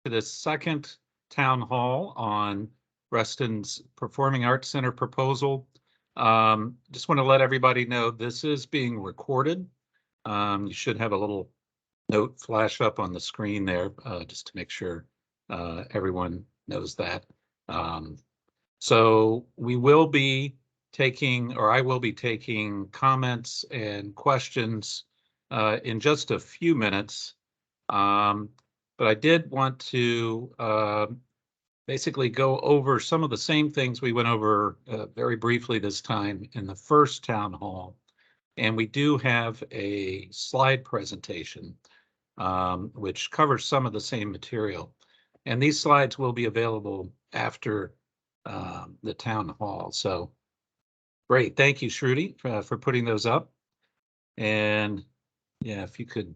to the second town hall on Reston's Performing Arts Center proposal. Just want to let everybody know this is being recorded. You should have a little note flash up on the screen there, just to make sure everyone knows that. So we will be taking, or I will be taking comments and questions in just a few minutes. But I did want to basically go over some of the same things we went over very briefly this time in the first town hall. And we do have a slide presentation which covers some of the same material. And these slides will be available after the town hall. So great. Thank you, Shruti, for putting those up. And yeah, if you could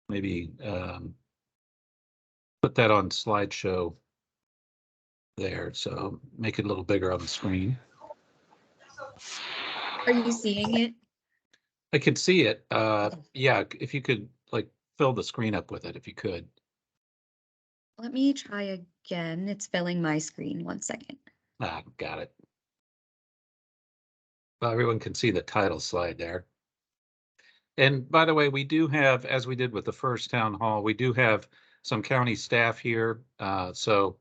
maybe put that on slideshow there. So make it a little bigger on the screen. Are you seeing it? I can see it. Yeah, if you could like fill the screen up with it, if you could. Let me try again. It's filling my screen. 1 second. Ah, got it. Well, everyone can see the title slide there. And by the way, we do have, as we did with the first town hall, we do have some county staff here. So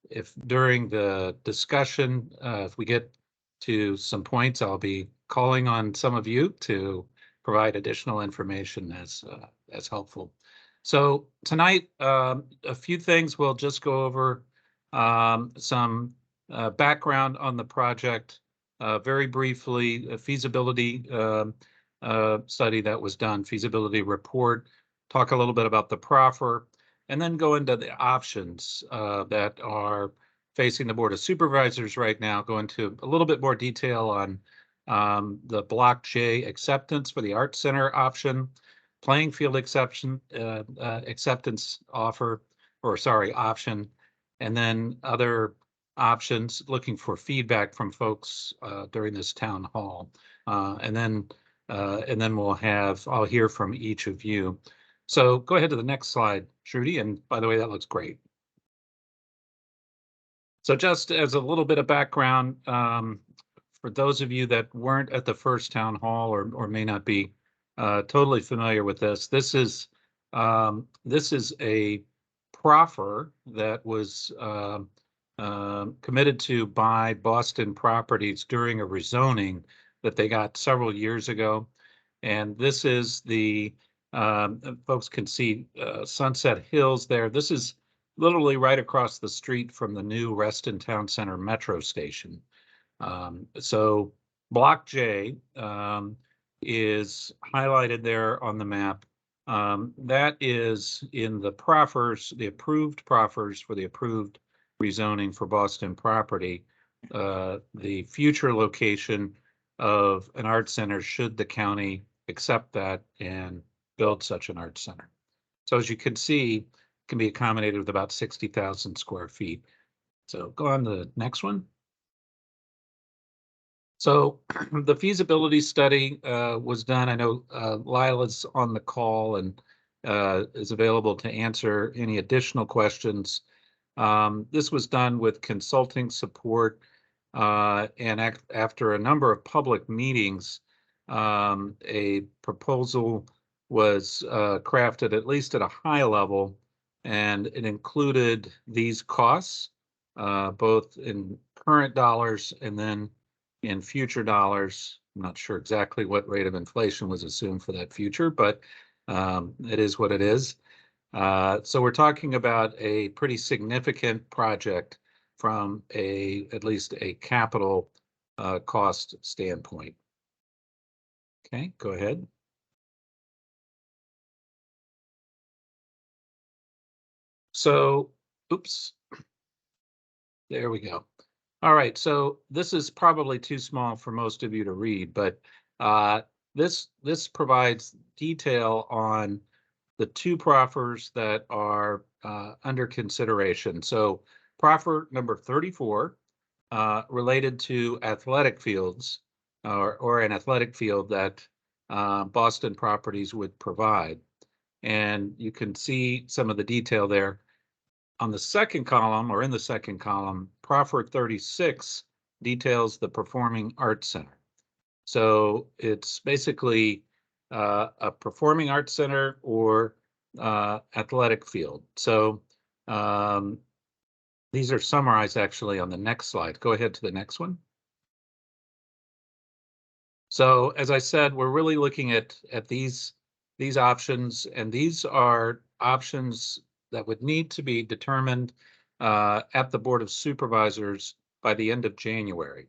if during the discussion, if we get to some points, I'll be calling on some of you to provide additional information as helpful. So tonight, a few things we'll just go over, some background on the project, very briefly, a feasibility study that was done, feasibility report, talk a little bit about the proffer, and then go into the options that are facing the Board of Supervisors right now, go into a little bit more detail on the Block J acceptance for the Arts Center option, playing field acceptance offer, or sorry, option, and then other options, looking for feedback from folks during this town hall. And then I'll hear from each of you. So go ahead to the next slide, Shruti. And by the way, that looks great. So just as a little bit of background, for those of you that weren't at the first town hall or may not be totally familiar with this, this is a proffer that was committed to by Boston Properties during a rezoning that they got several years ago. And this is the, folks can see Sunset Hills there. This is literally right across the street from the new Reston Town Center Metro Station. So Block J is highlighted there on the map. That is in the proffers, the approved proffers for the approved rezoning for Boston Property, the future location of an art center should the county accept that and build such an art center. So as you can see, it can be accommodated with about 60,000 square feet. So go on to the next one. So the feasibility study was done. I know Lila's on the call and is available to answer any additional questions. This was done with consulting support and after a number of public meetings, a proposal was crafted at least at a high level, and it included these costs, both in current dollars and then in future dollars. I'm not sure exactly what rate of inflation was assumed for that future, but it is what it is. So we're talking about a pretty significant project from at least a capital cost standpoint. Okay, go ahead. So, oops, there we go. All right, so this is probably too small for most of you to read, but this provides detail on the two proffers that are under consideration. So proffer number 34 related to athletic fields or an athletic field that Boston Properties would provide. and you can see some of the detail there. On the second column, or in the second column, proffer 36 details the Performing Arts Center. So it's basically a performing arts center or athletic field. So um, these are summarized actually on the next slide. Go ahead to the next one. So as I said, we're really looking at these options, and these are options that would need to be determined at the Board of Supervisors by the end of January.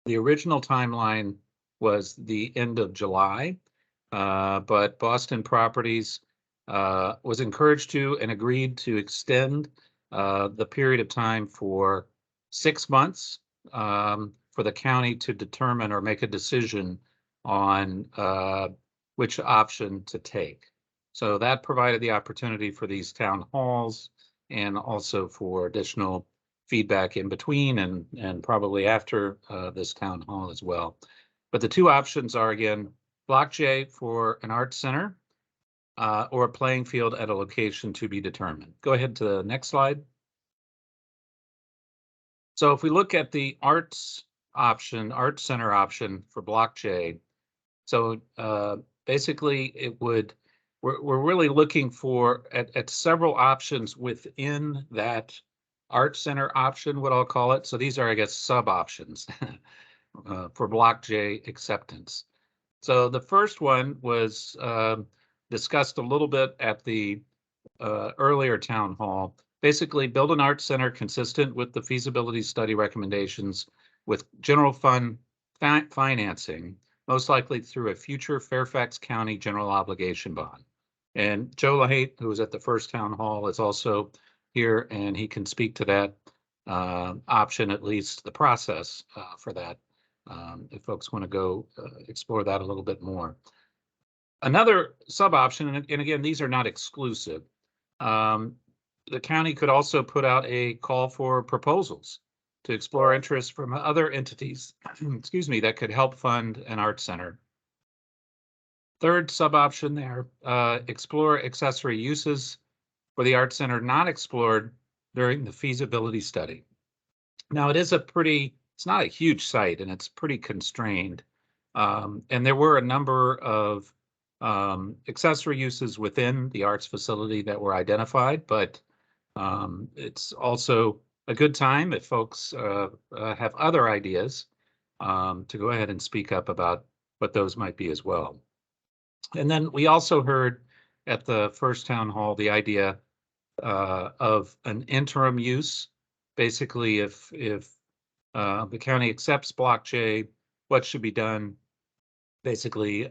The original timeline was the end of July, but Boston Properties was encouraged to and agreed to extend the period of time for 6 months for the county to determine or make a decision on which option to take. So that provided the opportunity for these town halls and also for additional feedback in between and probably after this town hall as well. But the two options are, again, Block J for an arts center or a playing field at a location to be determined. Go ahead to the next slide. So if we look at the arts option, arts center option for Block J, so basically it would, we're really looking for at several options within that art center option, what I'll call it. So these are, I guess, sub options for Block J acceptance. So the first one was discussed a little bit at the earlier town hall. Basically, build an art center consistent with the feasibility study recommendations with general fund financing, most likely through a future Fairfax County general obligation bond. And Joe LaHate, who was at the first town hall, is also here, and he can speak to that option, at least the process for that, if folks want to go explore that a little bit more. Another sub option, and again, these are not exclusive, the county could also put out a call for proposals to explore interest from other entities, excuse me, that could help fund an art center. Third sub option there, explore accessory uses for the art center not explored during the feasibility study. Now it is it's not a huge site and it's pretty constrained. And there were a number of accessory uses within the arts facility that were identified, but it's also a good time if folks have other ideas to go ahead and speak up about what those might be as well. And then we also heard at the first town hall the idea of an interim use. Basically, if the county accepts Block J, what should be done basically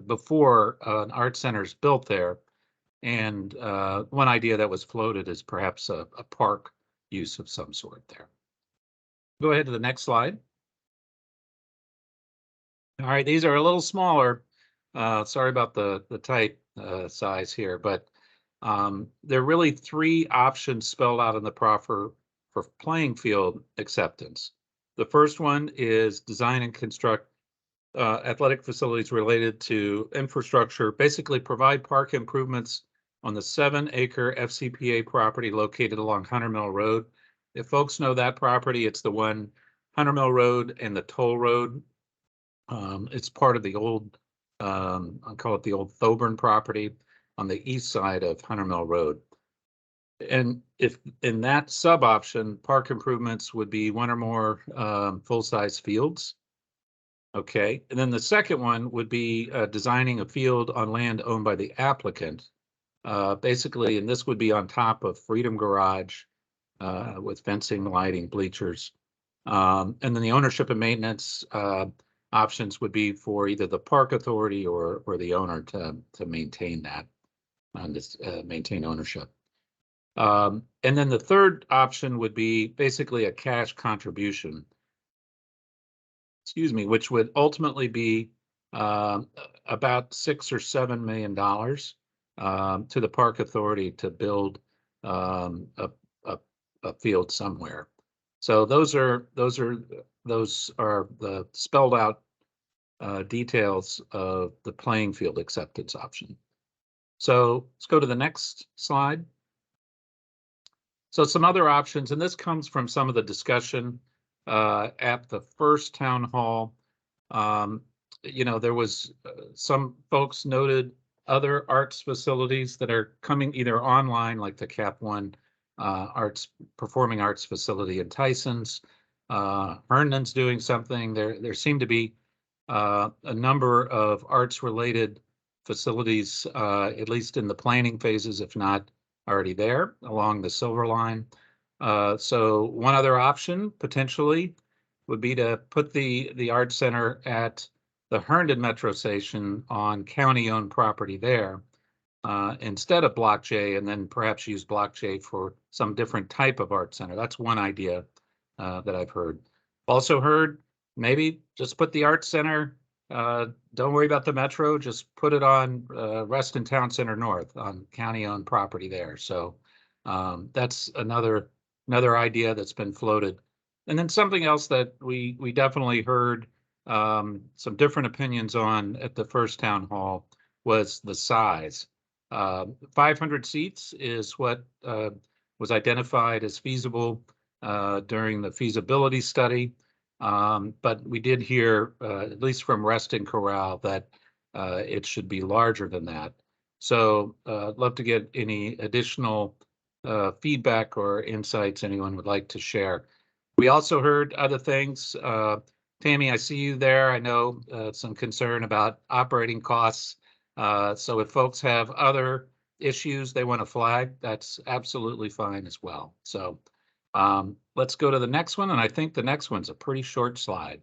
before an art center is built there. And one idea that was floated is perhaps a park use of some sort there. Go ahead to the next slide. All right, these are a little smaller. Sorry about the type size here, but there are really three options spelled out in the proffer for playing field acceptance. The first one is design and construct athletic facilities related to infrastructure, basically provide park improvements on the 7-acre FCPA property located along Hunter Mill Road. If folks know that property, it's the one Hunter Mill Road and the Toll Road. It's part of the old, I call it the old Thoburn property on the east side of Hunter Mill Road. And if in that sub option, park improvements would be one or more full-size fields. Okay, and then the second one would be designing a field on land owned by the applicant. Basically, and this would be on top of Freedom Garage with fencing, lighting, bleachers. And then the ownership and maintenance options would be for either the park authority or the owner to maintain that and maintain ownership. And then the third option would be basically a cash contribution, excuse me, which would ultimately be about $6 or $7 million to the park authority to build a field somewhere. So those are the spelled out details of the playing field acceptance option. So let's go to the next slide. So some other options, and this comes from some of the discussion at the first town hall. Um, there was some folks noted other arts facilities that are coming either online, like the Cap One performing arts facility in Tyson's. Herndon's doing something. There seem to be a number of arts related facilities, at least in the planning phases, if not already there along the Silver Line. So one other option potentially would be to put the Art Center at the Herndon Metro Station on county-owned property there instead of Block J, and then perhaps use Block J for some different type of art center. That's one idea that I've heard. Also heard maybe just put the Art Center, don't worry about the Metro, just put it on Reston Town Center North on county-owned property there. So that's another idea that's been floated. And then something else that we definitely heard some different opinions on at the first town hall was the size. 500 seats is what was identified as feasible during the feasibility study. But we did hear, at least from Reston Corral, that it should be larger than that. So I'd love to get any additional feedback or insights anyone would like to share. We also heard other things. Tammy, I see you there. I know some concern about operating costs. So if folks have other issues they want to flag, that's absolutely fine as well. So let's go to the next one. And I think the next one's a pretty short slide.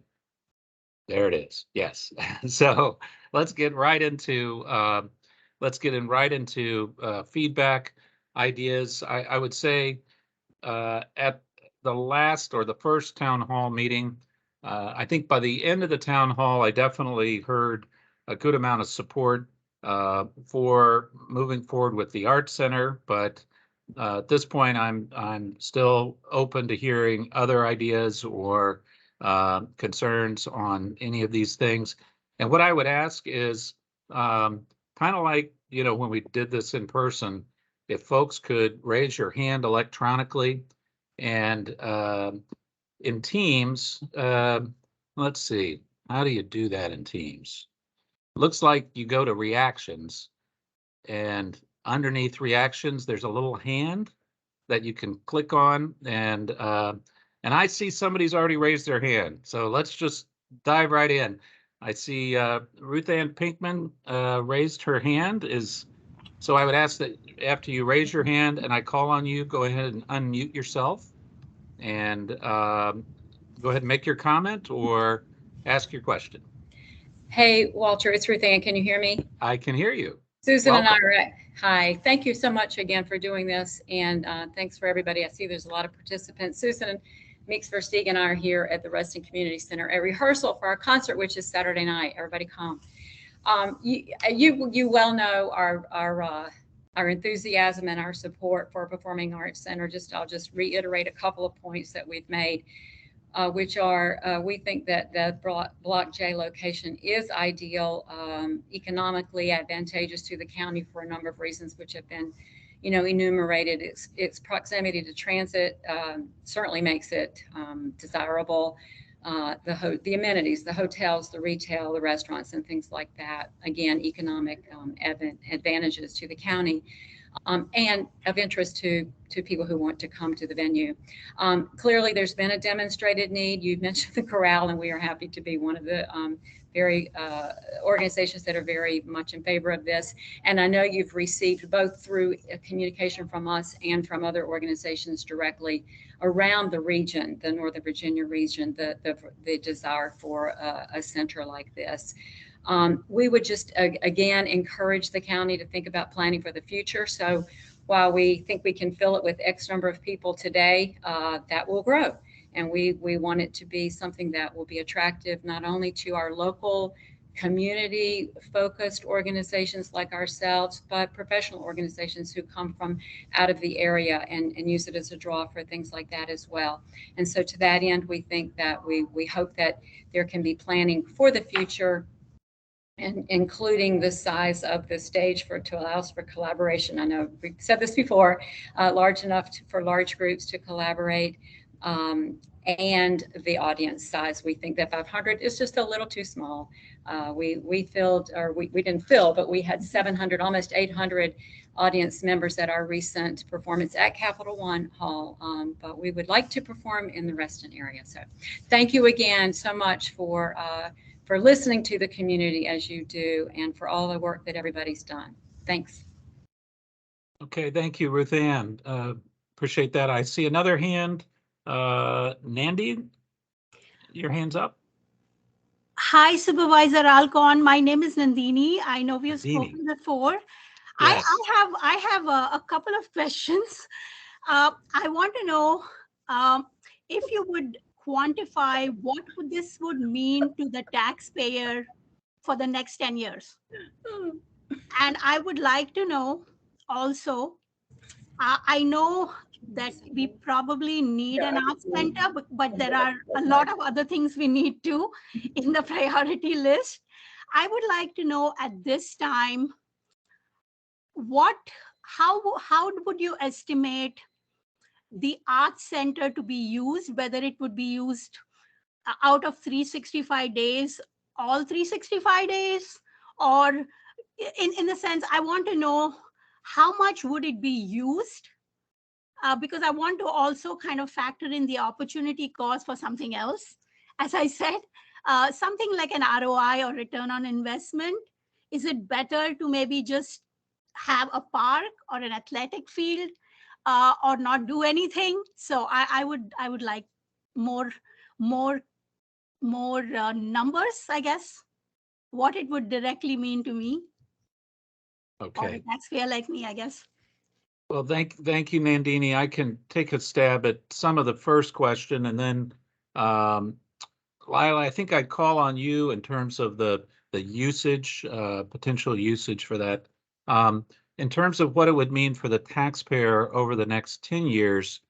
There it is. Yes. So let's get right into feedback, ideas. I would say at the last or the first town hall meeting, I think by the end of the town hall, I definitely heard a good amount of support for moving forward with the Art Center. But at this point, I'm still open to hearing other ideas or concerns on any of these things. And what I would ask is kind of like, when we did this in person, if folks could raise your hand electronically and in Teams, let's see, how do you do that in Teams? Looks like you go to reactions, and underneath reactions, there's a little hand that you can click on, and I see somebody's already raised their hand. So let's just dive right in. I see Ruth Ann Pinkman raised her hand. So I would ask that after you raise your hand and I call on you, go ahead and unmute yourself and go ahead and make your comment or ask your question. Hey, Walter, it's Ruth Ann. Can you hear me? I can hear you. Susan Welcome. and I are hi. Thank you so much again for doing this. And thanks for everybody. I see there's a lot of participants. Susan and Meeks Versteeg and I are here at the Reston Community Center at rehearsal for our concert, which is Saturday night. Everybody come. You well know our enthusiasm and our support for Performing Arts Center. I'll just reiterate a couple of points that we've made. Which are, we think that the Block J location is ideal, economically advantageous to the county for a number of reasons, which have been, enumerated. Its proximity to transit certainly makes it desirable. The amenities, the hotels, the retail, the restaurants, and things like that. Again, economic advantages to the county. And of interest to people who want to come to the venue. Clearly, there's been a demonstrated need. You've mentioned the Corral, and we are happy to be one of the very organizations that are very much in favor of this. And I know you've received both through communication from us and from other organizations directly around the region, the Northern Virginia region, the desire for a center like this. We would just, again, encourage the county to think about planning for the future. So while we think we can fill it with X number of people today, that will grow. And we want it to be something that will be attractive not only to our local community focused organizations like ourselves, but professional organizations who come from out of the area and use it as a draw for things like that as well. And so to that end, we think that we hope that there can be planning for the future and including the size of the stage to allow us for collaboration. I know we've said this before, large enough for large groups to collaborate, and the audience size. We think that 500 is just a little too small. We filled, or we didn't fill, but we had 700, almost 800 audience members at our recent performance at Capital One Hall, but we would like to perform in the Reston area. So thank you again so much for listening to the community as you do, and for all the work that everybody's done. Thanks. Okay, thank you, Ruth Ann. Appreciate that. I see another hand. Nandi, your hand's up. Hi, Supervisor Alcon. My name is Nandini. I know we have Nandini. spoken before. Yes. I have a couple of questions. I want to know if you would quantify what this would mean to the taxpayer for the next 10 years. And I would like to know also, I know that we probably need an arts center, but there are a lot of other things we need to in the priority list. I would like to know at this time, how would you estimate the arts center to be used, whether it would be used out of 365 days, all 365 days, or in the sense, I want to know how much would it be used? Because I want to also kind of factor in the opportunity cost for something else. As I said, something like an ROI or return on investment. Is it better to maybe just have a park or an athletic field, or not do anything? So I would like more numbers, I guess, what it would directly mean to me. Okay. Or a taxpayer like me, I guess. Well, thank you, Nandini. I can take a stab at some of the first question, and then Lila, I think I'd call on you in terms of the usage, potential usage for that. In terms of what it would mean for the taxpayer over the next 10 years,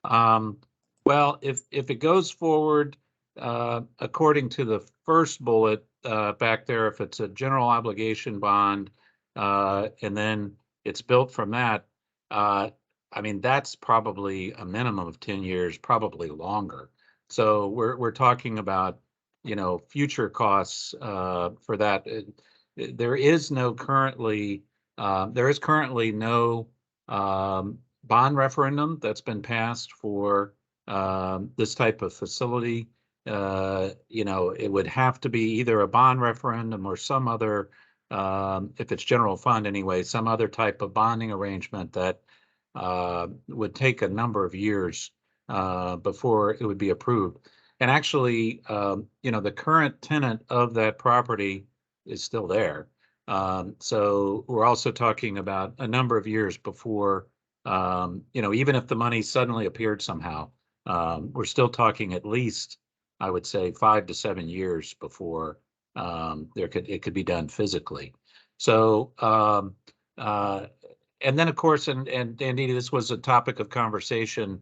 well, if it goes forward according to the first bullet back there, if it's a general obligation bond, and then it's built from that, I mean, that's probably a minimum of 10 years, probably longer. So we're talking about, future costs for that. There is currently no bond referendum that's been passed for this type of facility. It would have to be either a bond referendum or some other, if it's general fund anyway, some other type of bonding arrangement that would take a number of years before it would be approved. And actually, the current tenant of that property is still there. So we're also talking about a number of years before, even if the money suddenly appeared somehow, we're still talking at least, I would say, 5 to 7 years before it could be done physically. So, and then of course, and Andy, this was a topic of conversation.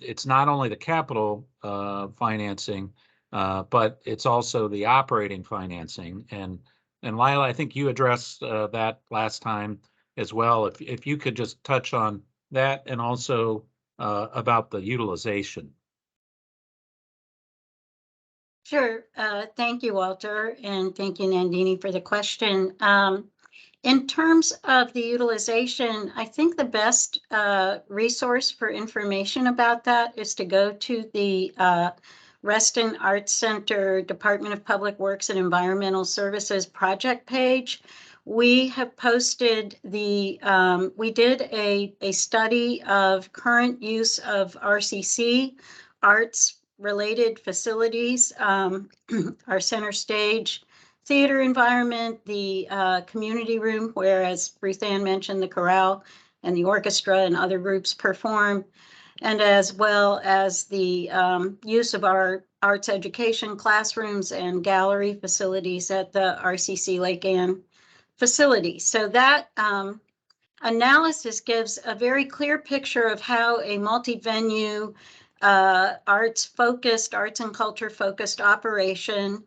It's not only the capital financing, but it's also the operating financing. And Lila, I think you addressed that last time as well. If you could just touch on that, and also about the utilization. Sure. Thank you, Walter, and thank you, Nandini, for the question. In terms of the utilization, I think the best resource for information about that is to go to the Reston Arts Center Department of Public Works and Environmental Services project page. We have posted we did a study of current use of RCC, arts related facilities, our center stage, theater environment, the community room, where, as Ruth Ann mentioned, the chorale and the orchestra and other groups perform, and as well as the use of our arts education classrooms and gallery facilities at the RCC Lake Ann facility. So that analysis gives a very clear picture of how a multi-venue arts and culture focused operation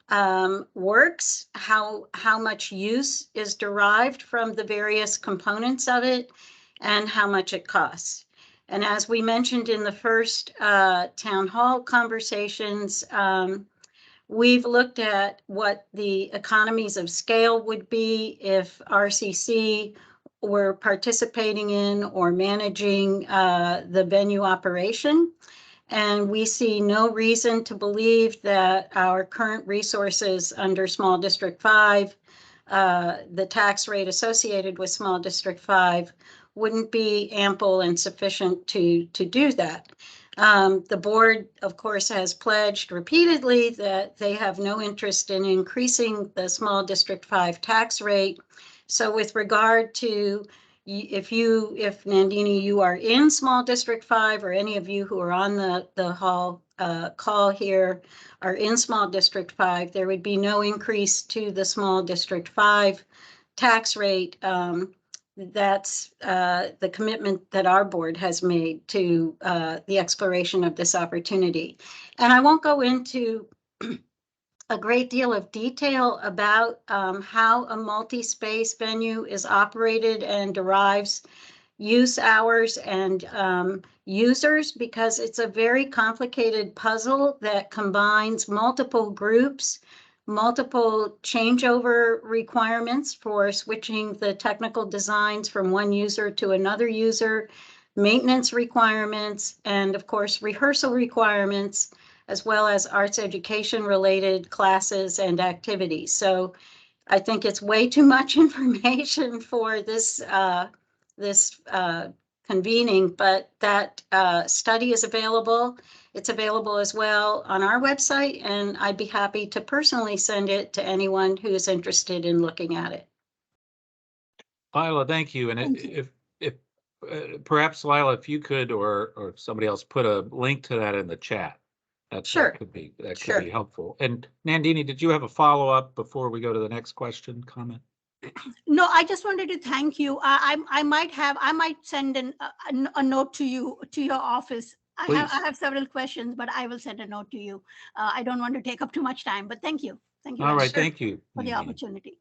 works, how much use is derived from the various components of it, and how much it costs. And as we mentioned in the first town hall conversations, we've looked at what the economies of scale would be if RCC were participating in or managing the venue operation. And we see no reason to believe that our current resources under Small District 5, the tax rate associated with Small District 5, wouldn't be ample and sufficient to do that. The board, of course, has pledged repeatedly that they have no interest in increasing the Small District 5 tax rate. So with regard to if Nandini, you are in Small District 5, or any of you who are on the hall call here are in Small District 5, there would be no increase to the Small District 5 tax rate. That's the commitment that our board has made to the exploration of this opportunity. And I won't go into a great deal of detail about how a multi-space venue is operated and derives use hours and users, because it's a very complicated puzzle that combines multiple groups, multiple changeover requirements for switching the technical designs from one user to another user, maintenance requirements, and of course, rehearsal requirements, as well as arts education related classes and activities. So I think it's way too much information for this convening, but that study is available. It's available as well on our website, and I'd be happy to personally send it to anyone who is interested in looking at it. Lila, thank you. And Thank you. if perhaps Lila, if you could, or somebody else, put a link to that in the chat. Sure. That could be Sure. helpful. And Nandini, did you have a follow-up before we go to the next question, comment? No, I just wanted to thank you. I might send a note to you, to your office. I Please. have several questions, but I will send a note to you. I don't want to take up too much time, but thank you. Thank you All very right, much thank you. for the Nandini. opportunity.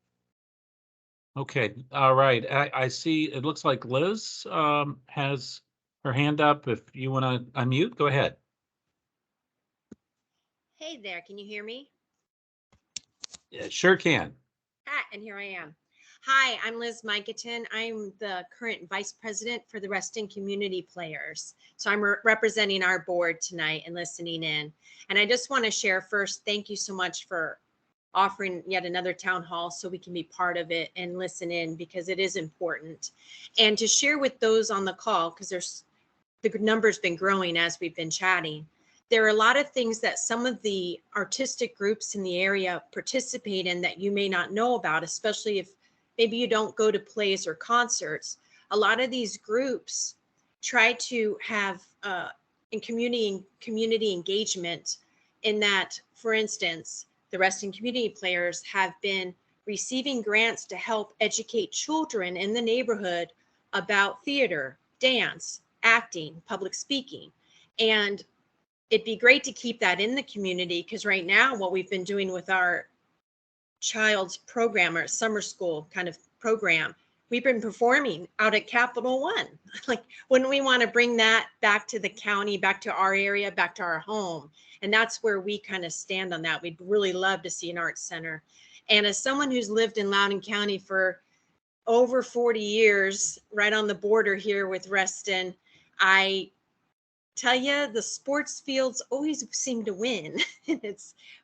Okay, all right. I see, it looks like Liz has her hand up. If you want to unmute, go ahead. Hey there, can you hear me? Yeah, sure can. Ah, and here I am. Hi, I'm Liz Miketon. I'm the current vice president for the Reston Community Players. So I'm representing our board tonight and listening in. And I just want to share first, thank you so much for offering yet another town hall so we can be part of it and listen in, because it is important. And to share with those on the call, because the number's been growing as we've been chatting. There are a lot of things that some of the artistic groups in the area participate in that you may not know about, especially if maybe you don't go to plays or concerts. A lot of these groups try to have in community engagement, in that, for instance, the Reston Community Players have been receiving grants to help educate children in the neighborhood about theater, dance, acting, public speaking. And it'd be great to keep that in the community, because right now what we've been doing with our child's program, or summer school kind of program, we've been performing out at Capital One. Like, wouldn't we want to bring that back to the county, back to our area, back to our home? And that's where we kind of stand on that. We'd really love to see an arts center. And as someone who's lived in Loudoun County for over 40 years, right on the border here with Reston, I tell you, the sports fields always seem to win.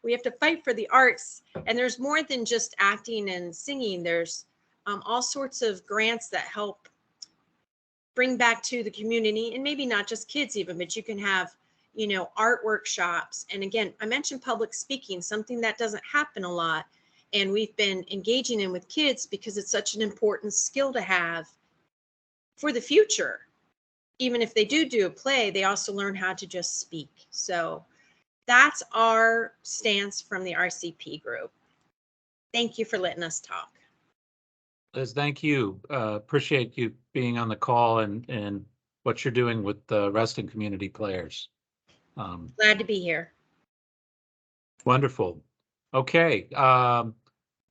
We have to fight for the arts, and there's more than just acting and singing. There's all sorts of grants that help bring back to the community, and maybe not just kids even, but you can have, art workshops. And again, I mentioned public speaking, something that doesn't happen a lot, and we've been engaging in with kids because it's such an important skill to have for the future. Even if they do a play, they also learn how to just speak. So that's our stance from the RCP group. Thank you for letting us talk. Liz, thank you. Appreciate you being on the call and what you're doing with the Reston Community Players. Glad to be here. Wonderful. Okay,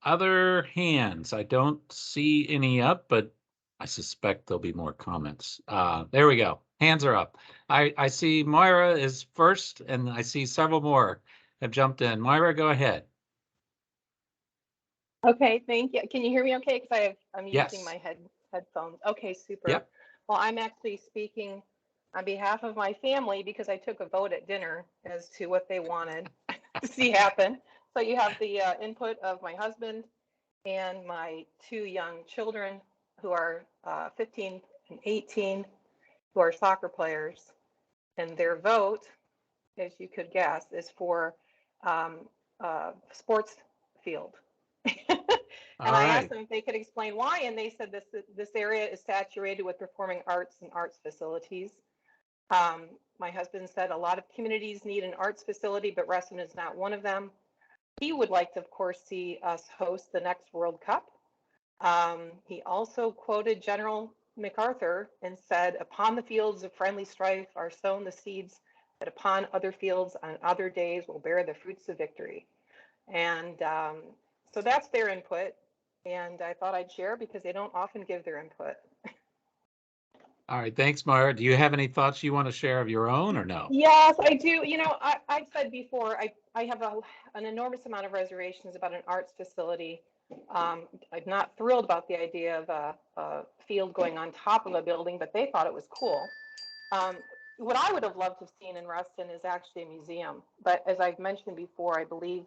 other hands. I don't see any up, but I suspect there'll be more comments. There we go. Hands are up. I see Moira is first, and I see several more have jumped in. Moira, go ahead. Okay, thank you. Can you hear me okay? Because I'm using Yes. my headphones. Okay, super. Yep. Well, I'm actually speaking on behalf of my family because I took a vote at dinner as to what they wanted to see happen. So you have the input of my husband and my two young children who are 15 and 18, who are soccer players. And their vote, as you could guess, is for sports field. And All I asked right. them if they could explain why, and they said this area is saturated with performing arts and arts facilities. My husband said a lot of communities need an arts facility, but Reston is not one of them. He would like to, of course, see us host the next World Cup. He also quoted General MacArthur and said, "Upon the fields of friendly strife are sown the seeds that upon other fields on other days will bear the fruits of victory." And so that's their input. And I thought I'd share because they don't often give their input. All right. Thanks, Moira. Do you have any thoughts you want to share of your own or no? Yes, I do. You know, I've said before, I have an enormous amount of reservations about an arts facility. I'm not thrilled about the idea of a field going on top of a building, but they thought it was cool. What I would have loved to have seen in Reston is actually a museum. But as I've mentioned before, I believe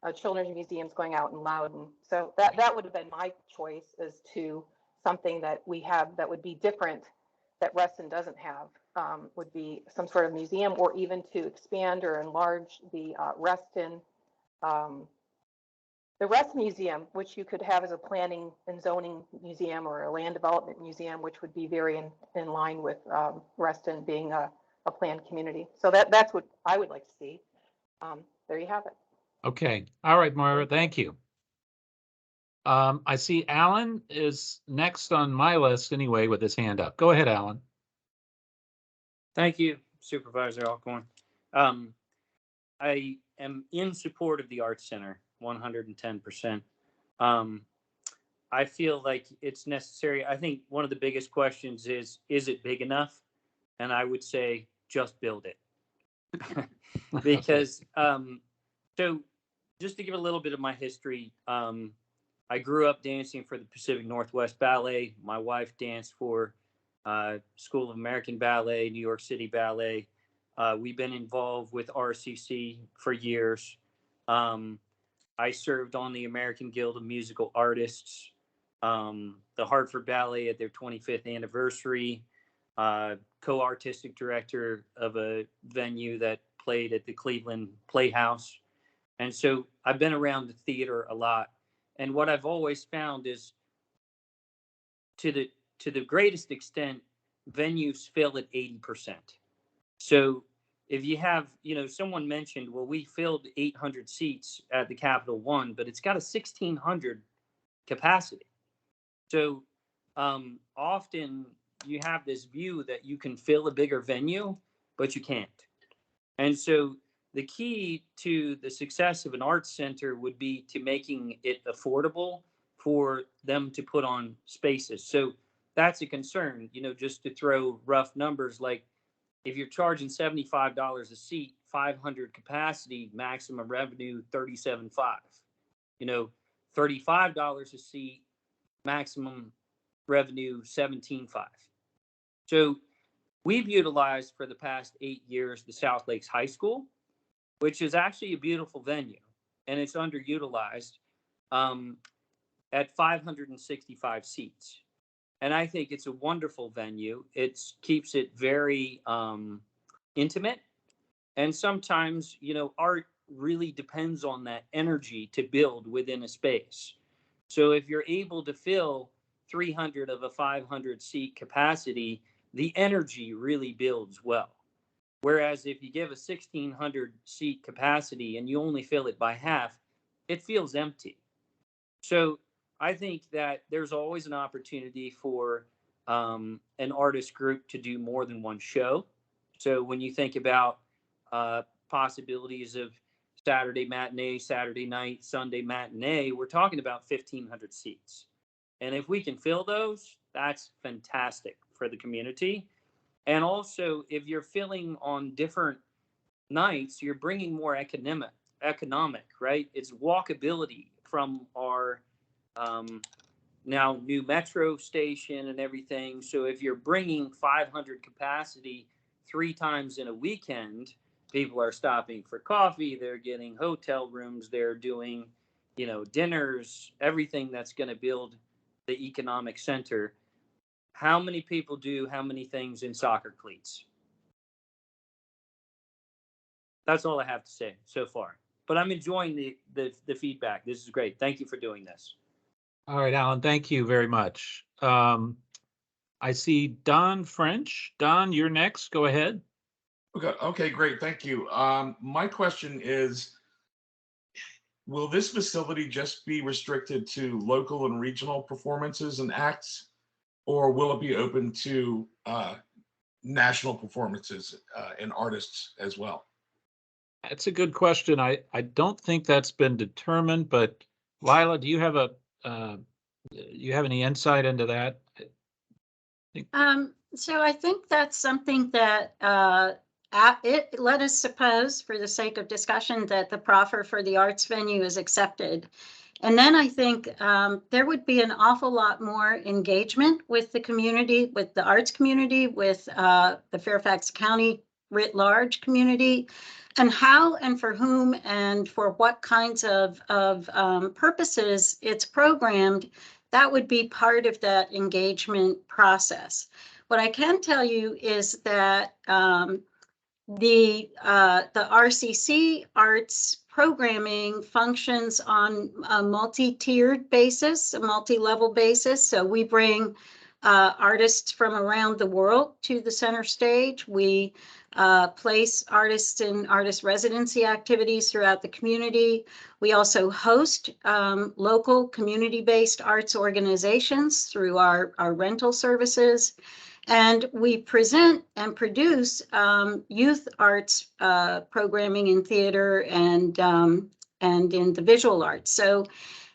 a children's museum is going out in Loudon. So that would have been my choice as to something that we have that would be different that Reston doesn't have. Would be some sort of museum, or even to expand or enlarge the Reston Museum, which you could have as a planning and zoning museum or a land development museum, which would be very in line with Reston being a planned community. So that's what I would like to see. There you have it. Okay. All right, Moira. Thank you. I see Alan is next on my list anyway with his hand up. Go ahead, Alan. Thank you, Supervisor Alcorn. I am in support of the Arts Center, 110%. I feel like it's necessary. I think one of the biggest questions is it big enough? And I would say just build it. Because, so just to give a little bit of my history, I grew up dancing for the Pacific Northwest Ballet. My wife danced for School of American Ballet, New York City Ballet. We've been involved with RCC for years. I served on the American Guild of Musical Artists, the Hartford Ballet at their 25th anniversary, co-artistic director of a venue that played at the Cleveland Playhouse. And so I've been around the theater a lot. And what I've always found is to the greatest extent, venues fill at 80%. So if you have, someone mentioned, well, we filled 800 seats at the Capital One, but it's got a 1,600 capacity. So often you have this view that you can fill a bigger venue, but you can't. And so the key to the success of an arts center would be to making it affordable for them to put on spaces. So that's a concern, just to throw rough numbers, like if you're charging $75 a seat, 500 capacity, maximum revenue $37.5. $35 a seat, maximum revenue $17.5. So we've utilized for the past 8 years the South Lakes High School, which is actually a beautiful venue, and it's underutilized at 565 seats. And I think it's a wonderful venue. It keeps it very intimate. And sometimes, art really depends on that energy to build within a space. So if you're able to fill 300 of a 500 seat capacity, the energy really builds well. Whereas if you give a 1,600 seat capacity and you only fill it by half, it feels empty. So I think that there's always an opportunity for an artist group to do more than one show. So when you think about possibilities of Saturday matinee, Saturday night, Sunday matinee, we're talking about 1,500 seats. And if we can fill those, that's fantastic for the community. And also, if you're filling on different nights, you're bringing more economic, right? It's walkability from our now new metro station and everything. So if you're bringing 500 capacity 3 times in a weekend, people are stopping for coffee, they're getting hotel rooms, they're doing, dinners, everything that's going to build the economic center. How many people do how many things in soccer cleats? That's all I have to say so far. But I'm enjoying the feedback. This is great. Thank you for doing this. All right, Alan, thank you very much. I see Don French. Don, you're next. Go ahead. Okay, great. Thank you. My question is, will this facility just be restricted to local and regional performances and acts, or will it be open to national performances and artists as well? That's a good question. I don't think that's been determined, but Lila, do you have any insight into that? So I think that's something that let us suppose, for the sake of discussion, that the proffer for the arts venue is accepted. And then I think there would be an awful lot more engagement with the community, with the arts community, with the Fairfax County writ large community, and how and for whom and for what kinds of purposes it's programmed. That would be part of that engagement process. What I can tell you is that the RCC arts programming functions on a multi-tiered basis, a multi-level basis. So we bring artists from around the world to the center stage. We place artists in artist residency activities throughout the community. We also host local community-based arts organizations through our rental services. And we present and produce youth arts programming in theater and in the visual arts. So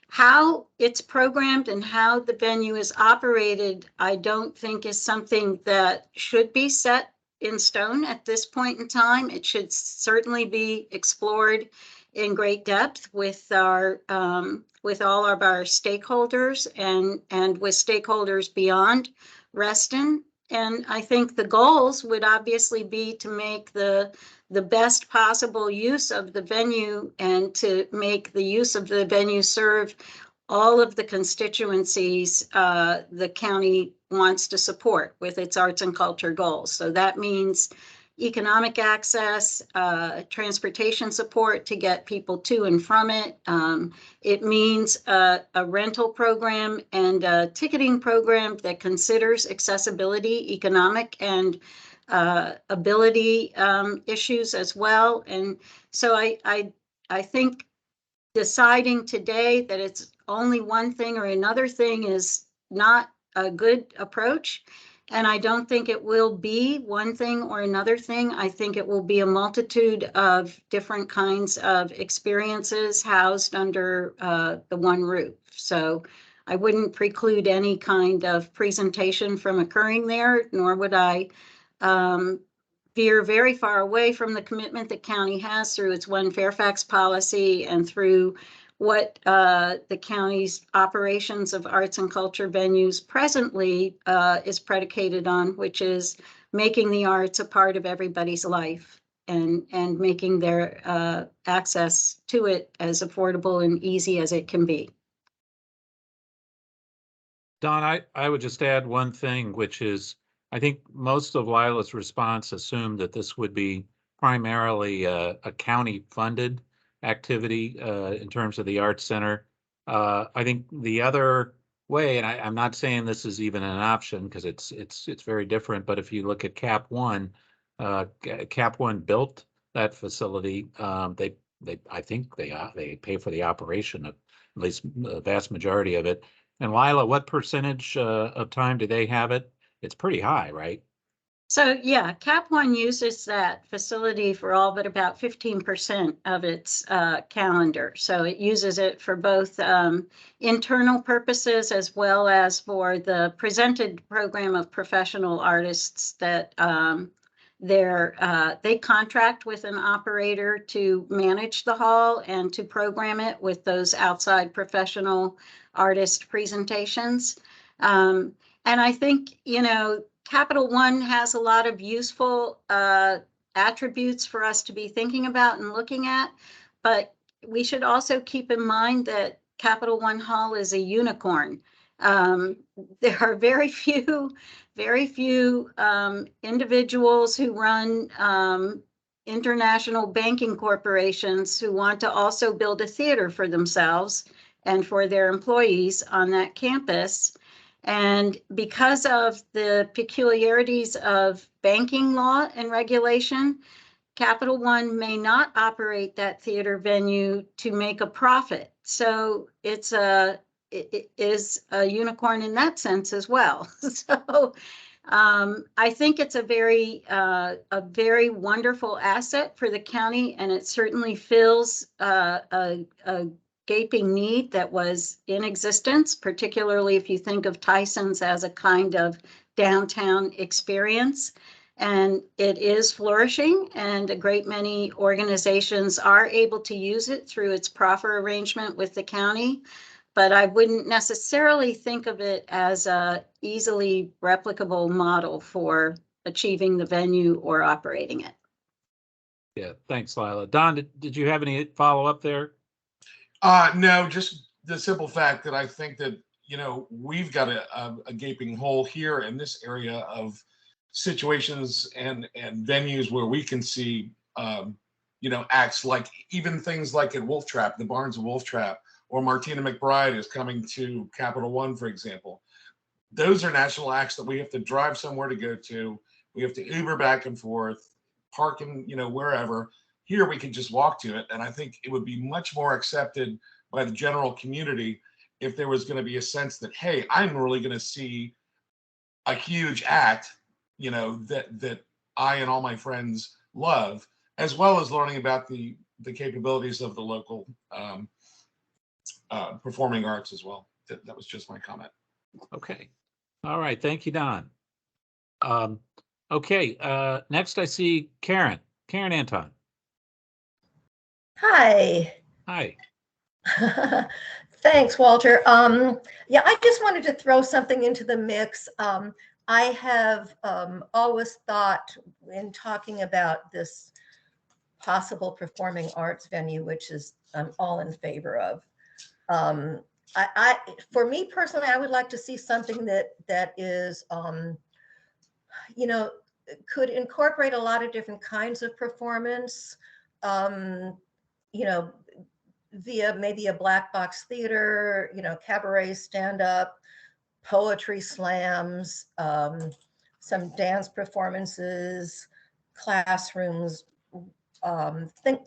how it's programmed and how the venue is operated, I don't think is something that should be set in stone at this point in time. It should certainly be explored in great depth with our with all of our stakeholders and with stakeholders beyond Reston. And I think the goals would obviously be to make the best possible use of the venue and to make the use of the venue serve all of the constituencies the county wants to support with its arts and culture goals. So that means economic access, transportation support to get people to and from it. It means a rental program and a ticketing program that considers accessibility, economic and ability issues as well. And so I think deciding today that it's only one thing or another thing is not a good approach. And I don't think it will be one thing or another thing. I think it will be a multitude of different kinds of experiences housed under the one roof. So I wouldn't preclude any kind of presentation from occurring there, nor would I veer very far away from the commitment that county has through its One Fairfax policy and through what the county's operations of arts and culture venues presently is predicated on, which is making the arts a part of everybody's life and making their access to it as affordable and easy as it can be. Don, I would just add one thing, which is I think most of Lila's response assumed that this would be primarily a county funded activity in terms of the Arts Center. I think the other way, and I'm not saying this is even an option because it's very different, but if you look at Cap One built that facility. I think they pay for the operation of at least the vast majority of it. And Lila, what percentage of time do they have it? It's pretty high, right? So yeah, Cap One uses that facility for all but about 15% of its calendar. So it uses it for both internal purposes as well as for the presented program of professional artists that they contract with an operator to manage the hall and to program it with those outside professional artist presentations. And I think, Capital One has a lot of useful attributes for us to be thinking about and looking at, but we should also keep in mind that Capital One Hall is a unicorn. There are very few individuals who run international banking corporations who want to also build a theater for themselves and for their employees on that campus. And because of the peculiarities of banking law and regulation, Capital One may not operate that theater venue to make a profit. So it is a unicorn in that sense as well. So I think it's a very wonderful asset for the county, and it certainly fills a gaping need that was in existence, particularly if you think of Tyson's as a kind of downtown experience. And it is flourishing, and a great many organizations are able to use it through its proffer arrangement with the county. But I wouldn't necessarily think of it as a easily replicable model for achieving the venue or operating it. Yeah, thanks, Lila. Don, did you have any follow-up there? No, just the simple fact that I think that, we've got a gaping hole here in this area of situations and venues where we can see, acts like even things like at Wolf Trap, the Barns of Wolf Trap, or Martina McBride is coming to Capital One, for example. Those are national acts that we have to drive somewhere to go to. We have to Uber back and forth, parking, wherever. Here we can just walk to it. And I think it would be much more accepted by the general community if there was going to be a sense that, hey, I'm really going to see a huge act, that I and all my friends love, as well as learning about the capabilities of the local performing arts as well. That was just my comment. Okay. All right. Thank you, Don. Okay. Next I see Karen Anton. Hi. Hi. Thanks, Walter. Yeah, I just wanted to throw something into the mix. I have always thought, in talking about this possible performing arts venue, which is I'm all in favor of. For me personally, I would like to see something that is, could incorporate a lot of different kinds of performance. Via maybe a black box theater, cabaret, stand-up, poetry slams, some dance performances, classrooms,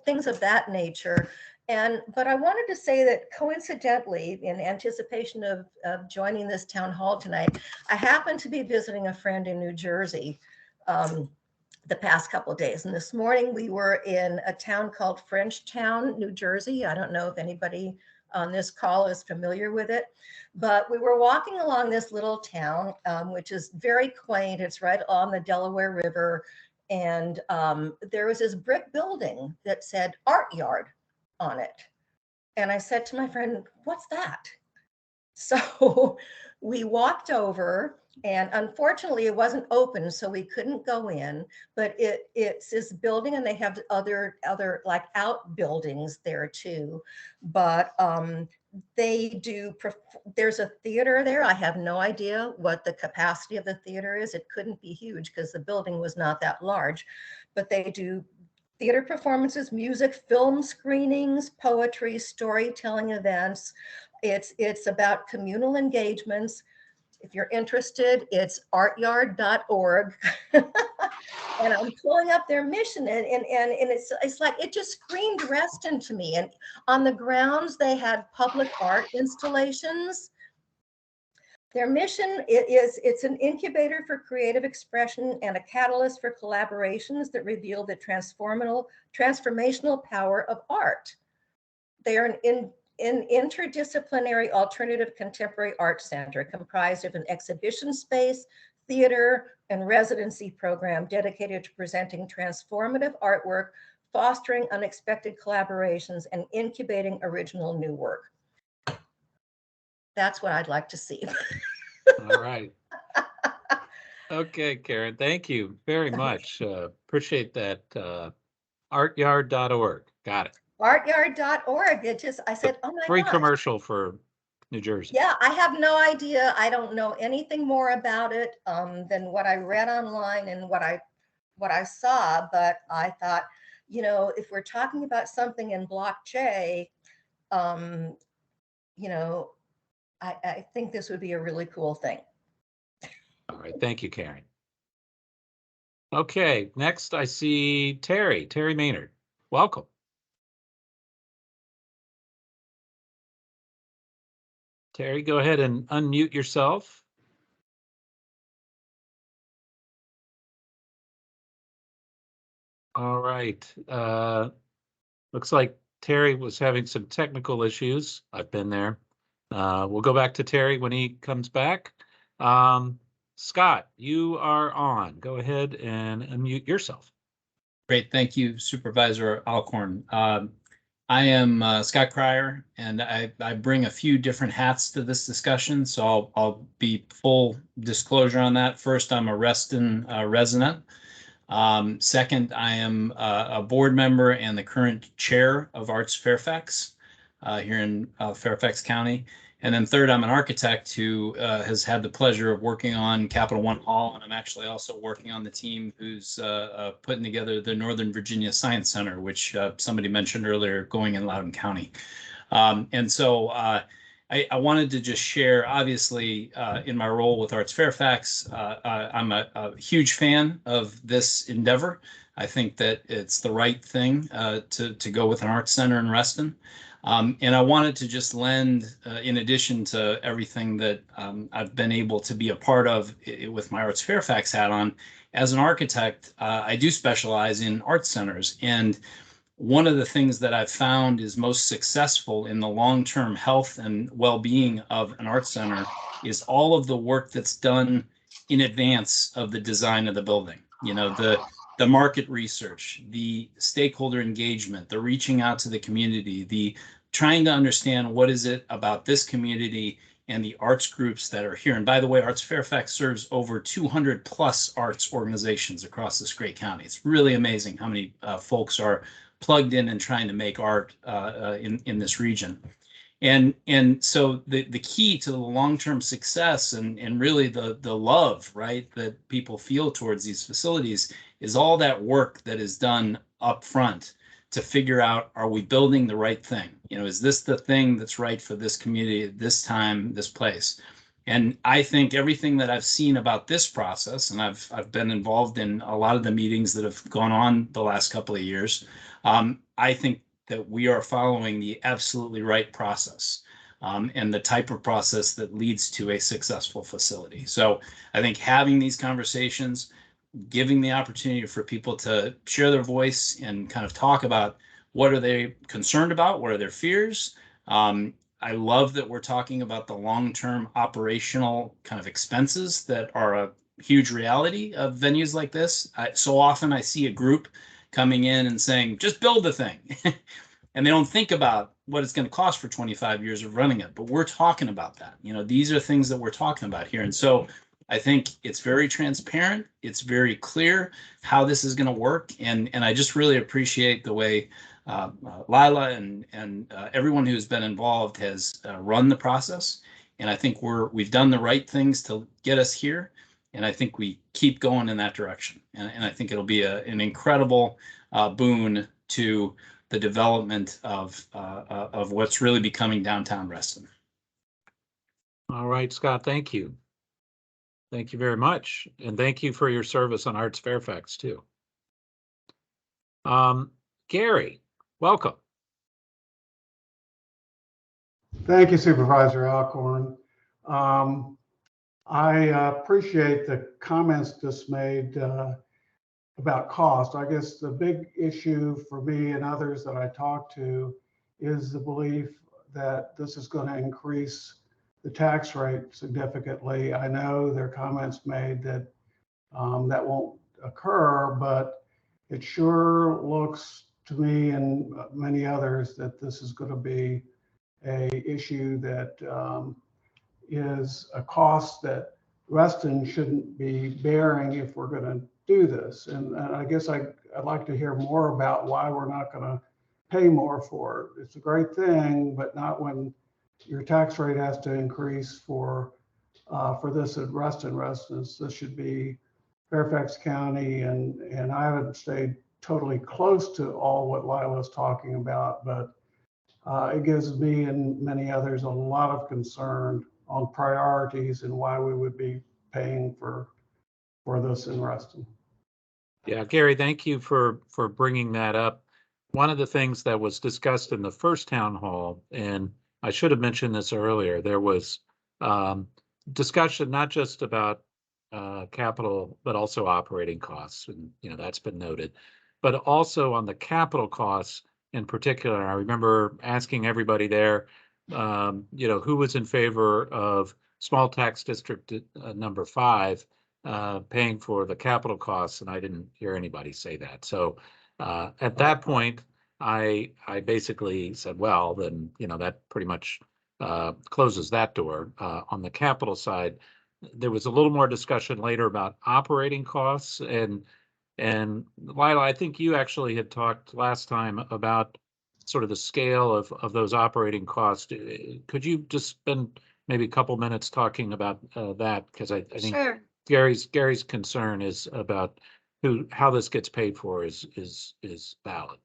things of that nature. But I wanted to say that coincidentally, in anticipation of joining this town hall tonight, I happened to be visiting a friend in New Jersey the past couple of days. And this morning we were in a town called Frenchtown, New Jersey. I don't know if anybody on this call is familiar with it, but we were walking along this little town, which is very quaint. It's right on the Delaware River. And there was this brick building that said Art Yard on it. And I said to my friend, "What's that?" So we walked over, and unfortunately it wasn't open, so we couldn't go in, but it's this building, and they have other like outbuildings there too. But there's a theater there. I have no idea what the capacity of the theater is. It couldn't be huge because the building was not that large, but they do theater performances, music, film screenings, poetry, storytelling events. It's about communal engagements. If you're interested, it's artyard.org. And I'm pulling up their mission, and it's like, it just screamed Reston to me. And on the grounds, they had public art installations. Their mission it's an incubator for creative expression and a catalyst for collaborations that reveal the transformational power of art. They are an interdisciplinary alternative contemporary art center comprised of an exhibition space, theater, and residency program dedicated to presenting transformative artwork, fostering unexpected collaborations, and incubating original new work. That's what I'd like to see. All right. Okay, Karen, thank you very much. Appreciate that. Artyard.org. Got it. Artyard.org. I said, oh my Free gosh. commercial for New Jersey. Yeah, I have no idea. I don't know anything more about it than what I read online and what I saw. But I thought, you know, if we're talking about something in Block J, you know, I think this would be a really cool thing. All right. Thank you, Karen. Okay. Next, I see Terry Maynard. Welcome. Terry, go ahead and unmute yourself. All right. Looks like Terry was having some technical issues. I've been there. We'll go back to Terry when he comes back. Scott, you are on. Go ahead and unmute yourself. Great. Thank you, Supervisor Alcorn. I am Scott Cryer, and I bring a few different hats to this discussion, so I'll be full disclosure on that. First, I'm a Reston resident. Second, I am a board member and the current chair of Arts Fairfax here in Fairfax County. And then third, I'm an architect who has had the pleasure of working on Capital One Hall, and I'm actually also working on the team who's putting together the Northern Virginia Science Center, which somebody mentioned earlier, going in Loudoun County. And so I wanted to just share, obviously, in my role with Arts Fairfax, I'm a huge fan of this endeavor. I think that it's the right thing to go with an arts center in Reston. And I wanted to just lend, in addition to everything that I've been able to be a part of with my Arts Fairfax hat on, as an architect, I do specialize in arts centers. And one of the things that I've found is most successful in the long-term health and well-being of an arts center is all of the work that's done in advance of the design of the building. You know, the market research, the stakeholder engagement, the reaching out to the community, the trying to understand what is it about this community and the arts groups that are here. And by the way, Arts Fairfax serves over 200 plus arts organizations across this great county. It's really amazing how many folks are plugged in and trying to make art in this region. And so the key to the long-term success and really the love, right, that people feel towards these facilities is all that work that is done up front to figure out, are we building the right thing? You know, is this the thing that's right for this community at this time, this place? And I think everything that I've seen about this process, and I've been involved in a lot of the meetings that have gone on the last couple of years, I think that we are following the absolutely right process and the type of process that leads to a successful facility. So I think having these conversations, giving the opportunity for people to share their voice and kind of talk about what are they concerned about, what are their fears. I love that we're talking about the long-term operational kind of expenses that are a huge reality of venues like this. So often I see a group coming in and saying, just build the thing. And they don't think about what it's going to cost for 25 years of running it. But we're talking about that. You know, these are things that we're talking about here. And so I think it's very transparent. It's very clear how this is going to work. And I just really appreciate the way Lila and everyone who's been involved has run the process. And I think we've done the right things to get us here. And I think we keep going in that direction. And I think it'll be an incredible boon to the development of what's really becoming downtown Reston. All right, Scott, thank you. Thank you very much. And thank you for your service on Arts Fairfax too. Gary, welcome. Thank you, Supervisor Alcorn. I appreciate the comments just made about cost. I guess the big issue for me and others that I talk to is the belief that this is going to increase the tax rate significantly. I know there are comments made that that won't occur, but it sure looks to me and many others that this is going to be a issue that is a cost that Reston shouldn't be bearing if we're going to do this. And I guess I'd like to hear more about why we're not going to pay more for it. It's a great thing, but not when your tax rate has to increase for this at Reston residents. This should be Fairfax County, and I haven't stayed totally close to all what Lila's talking about, but it gives me and many others a lot of concern on priorities and why we would be paying for this in Reston. Yeah, Gary, thank you for bringing that up. One of the things that was discussed in the first town hall, and I should have mentioned this earlier, there was discussion not just about capital, but also operating costs, and that's been noted, but also on the capital costs in particular. I remember asking everybody there, who was in favor of small tax district number 5 paying for the capital costs, and I didn't hear anybody say that. So at that point, I basically said, well, then that pretty much closes that door. On the capital side, there was a little more discussion later about operating costs, and Lila, I think you actually had talked last time about sort of the scale of those operating costs. Could you just spend maybe a couple minutes talking about that? Because I think Sure. Gary's concern is about how this gets paid for is valid.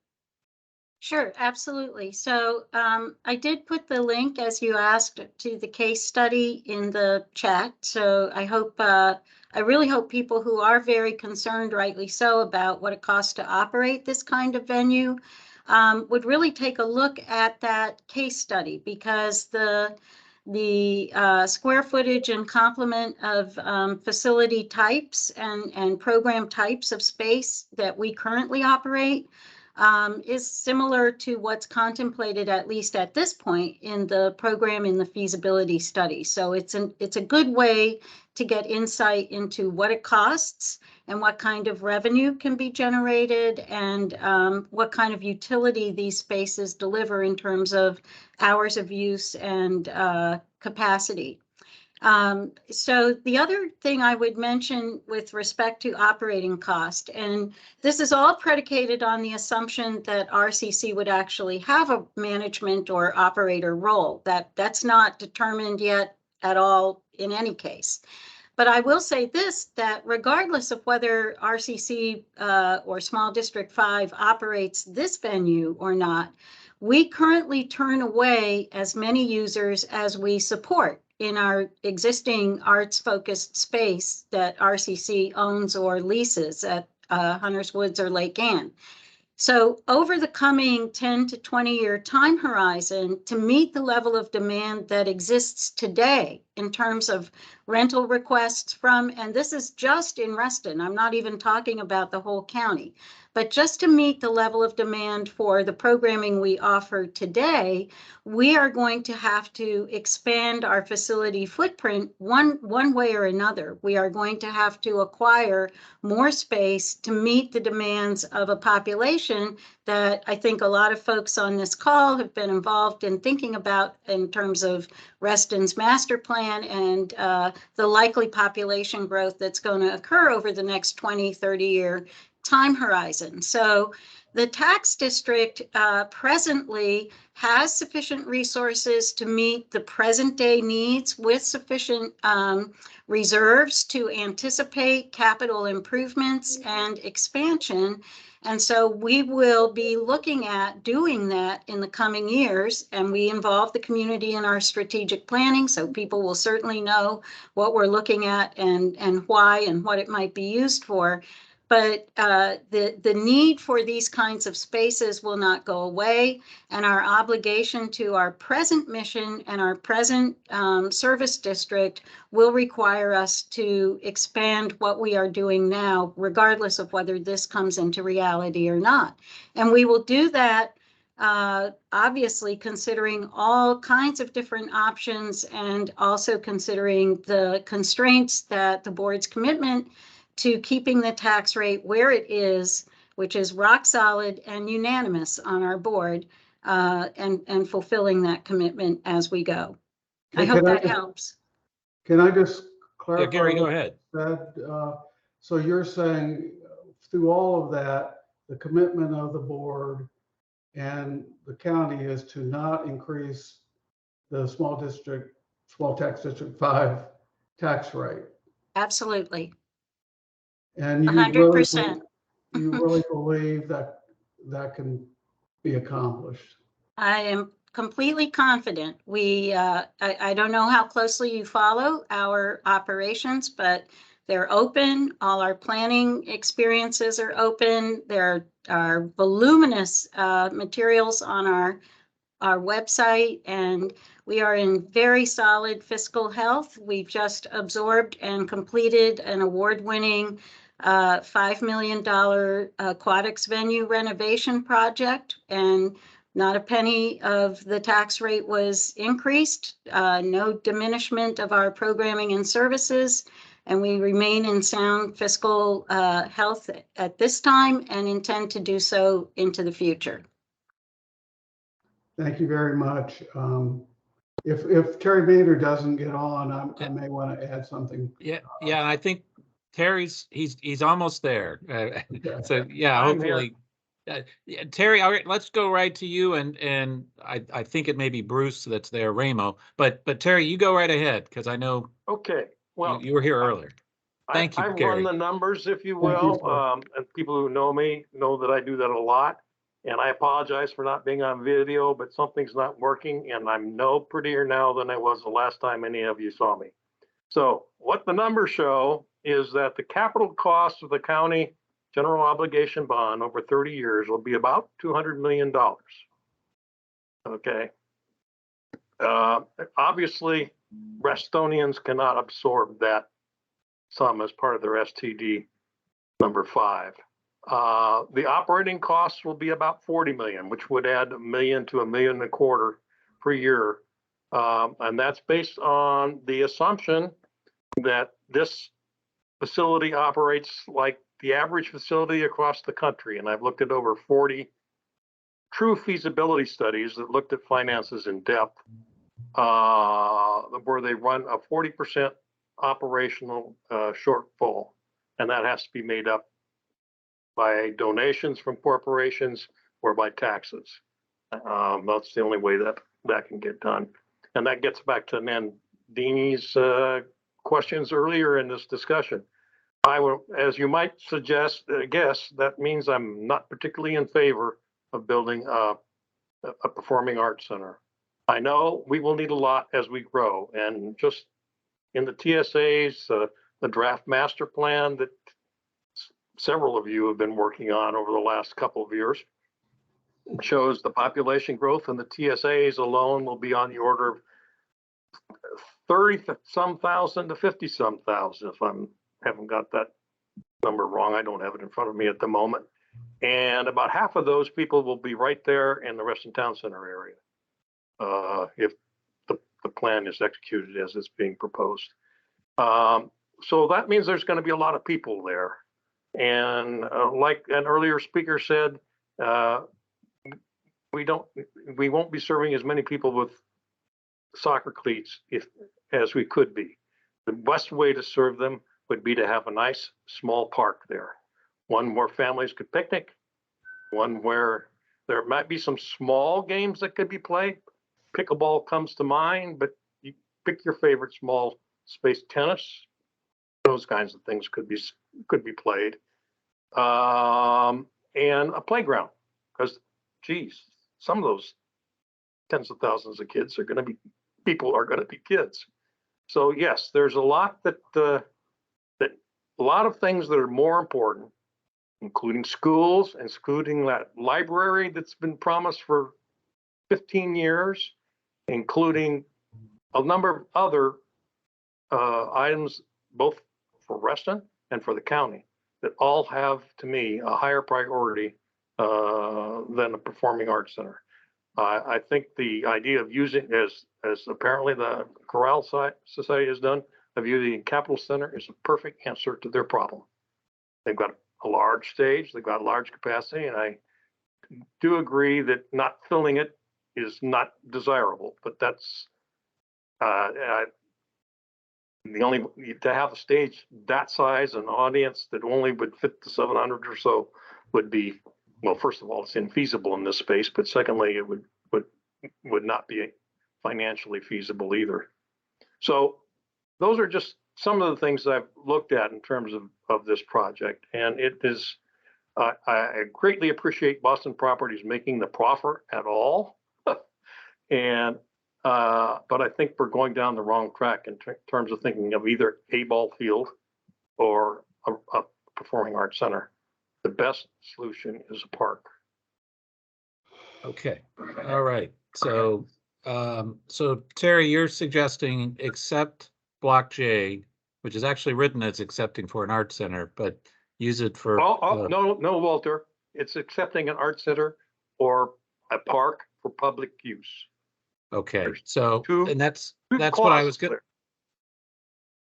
Sure, absolutely. So I did put the link, as you asked, to the case study in the chat. So I really hope people who are very concerned, rightly so, about what it costs to operate this kind of venue would really take a look at that case study, because the square footage and complement of facility types and program types of space that we currently operate is similar to what's contemplated, at least at this point, in the program in the feasibility study. So it's a good way to get insight into what it costs and what kind of revenue can be generated, and what kind of utility these spaces deliver in terms of hours of use and capacity. So the other thing I would mention with respect to operating cost, and this is all predicated on the assumption that RCC would actually have a management or operator role. That's not determined yet at all in any case. But I will say this, that regardless of whether RCC or Small District 5 operates this venue or not, we currently turn away as many users as we support in our existing arts-focused space that RCC owns or leases at Hunters Woods or Lake Ann. So over the coming 10 to 20-year time horizon, to meet the level of demand that exists today in terms of rental requests from, and this is just in Reston, I'm not even talking about the whole county, but just to meet the level of demand for the programming we offer today, we are going to have to expand our facility footprint one way or another. We are going to have to acquire more space to meet the demands of a population that I think a lot of folks on this call have been involved in thinking about in terms of Reston's master plan and the likely population growth that's going to occur over the next 20, 30-year time horizon. So the tax district presently has sufficient resources to meet the present day needs with sufficient reserves to anticipate capital improvements and expansion. And so we will be looking at doing that in the coming years, and we involve the community in our strategic planning, so people will certainly know what we're looking at and why and what it might be used for. But the need for these kinds of spaces will not go away, and our obligation to our present mission and our present service district will require us to expand what we are doing now, regardless of whether this comes into reality or not. And we will do that, obviously, considering all kinds of different options and also considering the constraints that the board's commitment to keeping the tax rate where it is, which is rock solid and unanimous on our board, and fulfilling that commitment as we go. I hope that helps. Can I just Yeah, clarify? Gary, go ahead. So you're saying through all of that, the commitment of the board and the county is to not increase the small tax district 5 tax rate. Absolutely. And you 100%. really believe that that can be accomplished? I am completely confident. I don't know how closely you follow our operations, but they're open. All our planning experiences are open. There are voluminous materials on our website, and we are in very solid fiscal health. We've just absorbed and completed an award-winning $5 million aquatics venue renovation project, and not a penny of the tax rate was increased, no diminishment of our programming and services, and we remain in sound fiscal health at this time and intend to do so into the future. Thank you very much. If Terry Bader doesn't get on, I may want to add something. Yeah, I think Terry's he's almost there. So yeah, I'm hopefully. Yeah, Terry, all right, let's go right to you, and I think it may be Bruce that's there, Ramo, but Terry, you go right ahead because I know. Okay, well, you were here earlier. Thank you, I've Gary. run the numbers, if you Thank you, will, and people who know me know that I do that a lot. And I apologize for not being on video, but something's not working, and I'm no prettier now than I was the last time any of you saw me. So what the numbers show is that the capital cost of the county general obligation bond over 30 years will be about $200 million. Okay. Obviously, Restonians cannot absorb that sum as part of their STD number 5. The operating costs will be about 40 million, which would add $1 million to $1.25 million per year. And that's based on the assumption that this facility operates like the average facility across the country. And I've looked at over 40 true feasibility studies that looked at finances in depth, where they run a 40% operational shortfall. And that has to be made up by donations from corporations or by taxes. That's the only way that can get done. And that gets back to Nandini's questions earlier in this discussion. I will, as you might guess, that means I'm not particularly in favor of building a performing arts center. I know we will need a lot as we grow, and just in the TSAs, the draft master plan that several of you have been working on over the last couple of years shows the population growth in the TSAs alone will be on the order of 30-some thousand to 50-some thousand, if I haven't got that number wrong. I don't have it in front of me at the moment. And about half of those people will be right there in the Reston Town Center area, if the plan is executed as it's being proposed. So that means there's going to be a lot of people there. And like an earlier speaker said, we won't be serving as many people with soccer cleats as we could be. The best way to serve them would be to have a nice small park there, one where families could picnic, one where there might be some small games that could be played. Pickleball comes to mind, but you pick your favorite small space. Tennis, those kinds of things could be played, and a playground, because geez, some of those tens of thousands of kids are going to be kids. So yes, there's a lot a lot of things that are more important including schools, including that library that's been promised for 15 years, including a number of other items, both for Reston and for the county, that all have, to me, a higher priority than a performing arts center. I think the idea of using, as apparently the Corral Society has done, of using a capital center is a perfect answer to their problem. They've got a large stage, they've got large capacity, and I do agree that not filling it is not desirable, but that's the only, to have a stage that size, an audience that only would fit the 700 or so would be, well, first of all, it's infeasible in this space, but secondly, it would not be financially feasible either. So those are just some of the things I've looked at in terms of this project. And it is, I greatly appreciate Boston Properties making the proffer at all. And, but I think we're going down the wrong track in terms of thinking of either a ball field or a performing arts center. The best solution is a park. Okay, all right. So, so Terry, you're suggesting accept Block J, which is actually written as accepting for an art center, but use it for. No, Walter. It's accepting an art center or a park for public use. Okay, so and that's what I was going.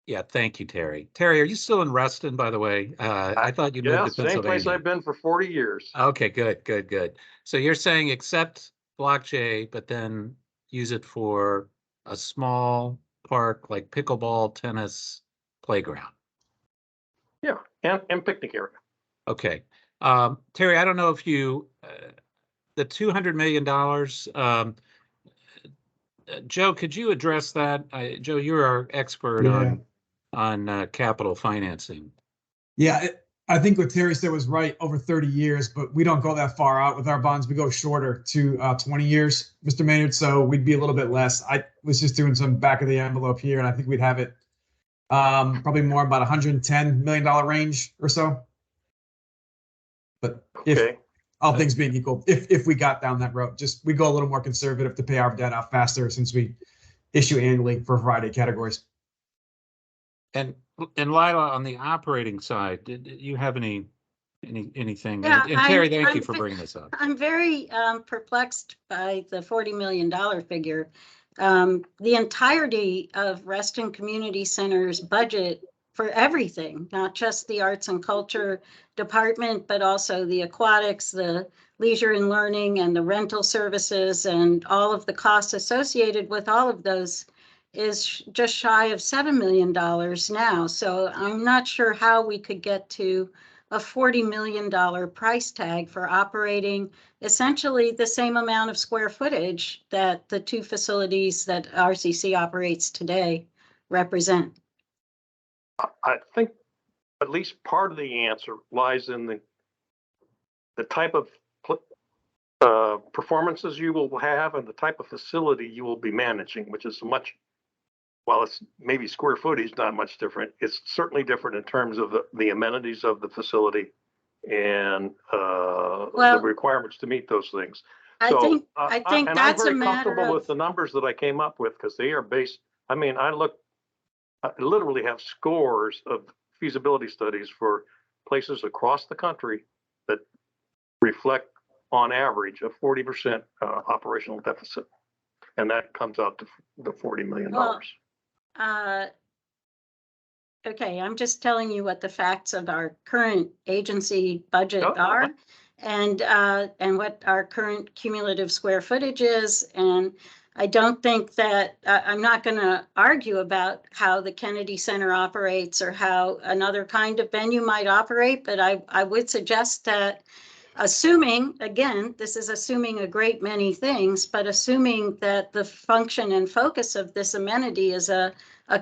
Yeah, thank you, Terry. Terry, are you still in Reston, by the way? I thought you moved to Pennsylvania. Same place I've been for 40 years. Okay, good. So you're saying accept Block J, but then use it for a small park like pickleball, tennis, playground. Yeah, and picnic area. Okay. Terry, I don't know if you, the $200 million, Joe, could you address that? Joe, you're our expert on capital financing. Yeah, I think what Terry said was right, over 30 years, but we don't go that far out with our bonds. We go shorter to 20 years, Mr. Maynard, so we'd be a little bit less. I was just doing some back of the envelope here, and I think we'd have it probably more about $110 million range or so. But if all things being equal, if we got down that road, just we go a little more conservative to pay our debt out faster since we issue annually for a variety of categories. And Lila, on the operating side, did you have anything? Yeah, and Terry, thank you for bringing this up. I'm very perplexed by the $40 million figure. The entirety of Reston Community Center's budget for everything, not just the arts and culture department, but also the aquatics, the leisure and learning, and the rental services, and all of the costs associated with all of those, is just shy of $7 million now. So I'm not sure how we could get to a $40 million price tag for operating essentially the same amount of square footage that the two facilities that RCC operates today represent. I think at least part of the answer lies in the type of performances you will have and the type of facility you will be managing, which is much, while it's maybe square footage not much different, it's certainly different in terms of the amenities of the facility and the requirements to meet those things. I think that's a matter of. I'm very comfortable with the numbers that I came up with because they are based. I mean, I literally have scores of feasibility studies for places across the country that reflect on average a 40% operational deficit. And that comes out to the $40 million. Okay, I'm just telling you what the facts of our current agency budget are, and what our current cumulative square footage is. And I don't think that I'm not going to argue about how the Kennedy Center operates or how another kind of venue might operate, but I would suggest that, assuming, again, this is assuming a great many things, but assuming that the function and focus of this amenity is a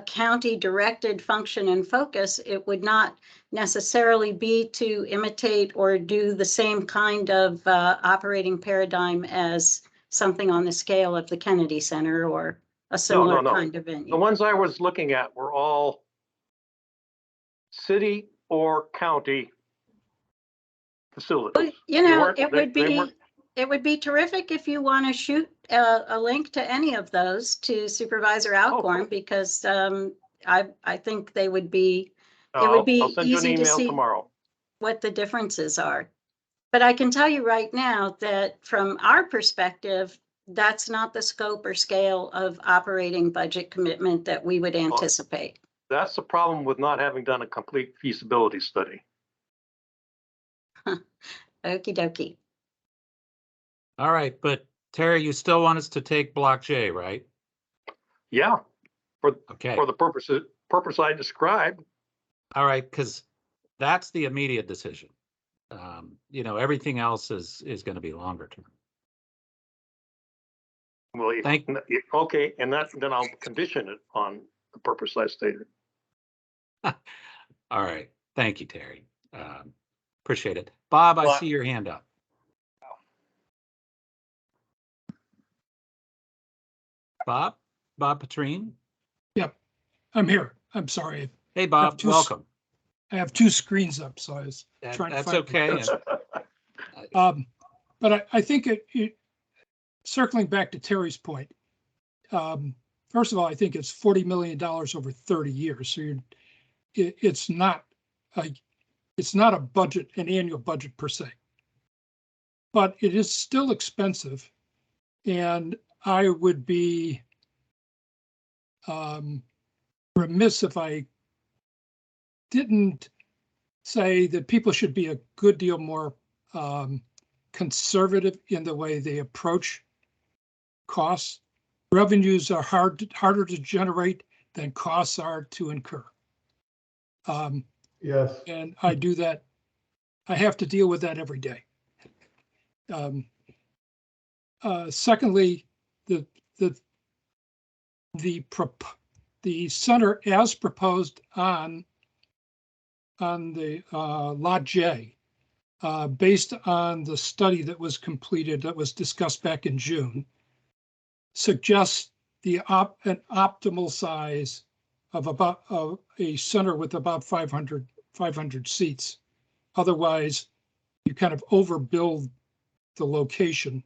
county directed function and focus, it would not necessarily be to imitate or do the same kind of operating paradigm as something on the scale of the Kennedy Center or a similar kind of venue. The ones I was looking at were all city or county facilities. You They know, weren't- it they- would they weren't- be, it would be terrific if you want to shoot a link to any of those to Supervisor Alcorn, cool. because I think they would be, it I'll would be send you an easy to email see tomorrow. what the differences are. But I can tell you right now that from our perspective, that's not the scope or scale of operating budget commitment that we would anticipate. That's the problem with not having done a complete feasibility study. Okie dokie. All right, but Terry, you still want us to take Block J, right? Yeah, Okay. for the purpose I described. All right, because that's the immediate decision. You know, everything else is going to be longer term. Well, Thank- okay, and then I'll condition it on the purpose I stated. All right. Thank you, Terry. Appreciate it. Bob, I Well, see your hand up. Bob Petrine. Yep, I'm here. I'm sorry. Hey, Bob, welcome. I have two screens up, so I was trying to That's find. okay. But I think circling back to Terry's point, first of all, I think it's $40 million over 30 years. So it's not a budget, an annual budget per se, but it is still expensive. And I would be remiss if I didn't say that people should be a good deal more conservative in the way they approach costs. Revenues are harder to generate than costs are to incur. Yes. And I do that. I have to deal with that every day. Secondly, the center as proposed on the Lot J, based on the study that was completed, that was discussed back in June, suggests an optimal size of about a center with about 500 seats. Otherwise, you kind of overbuild the location.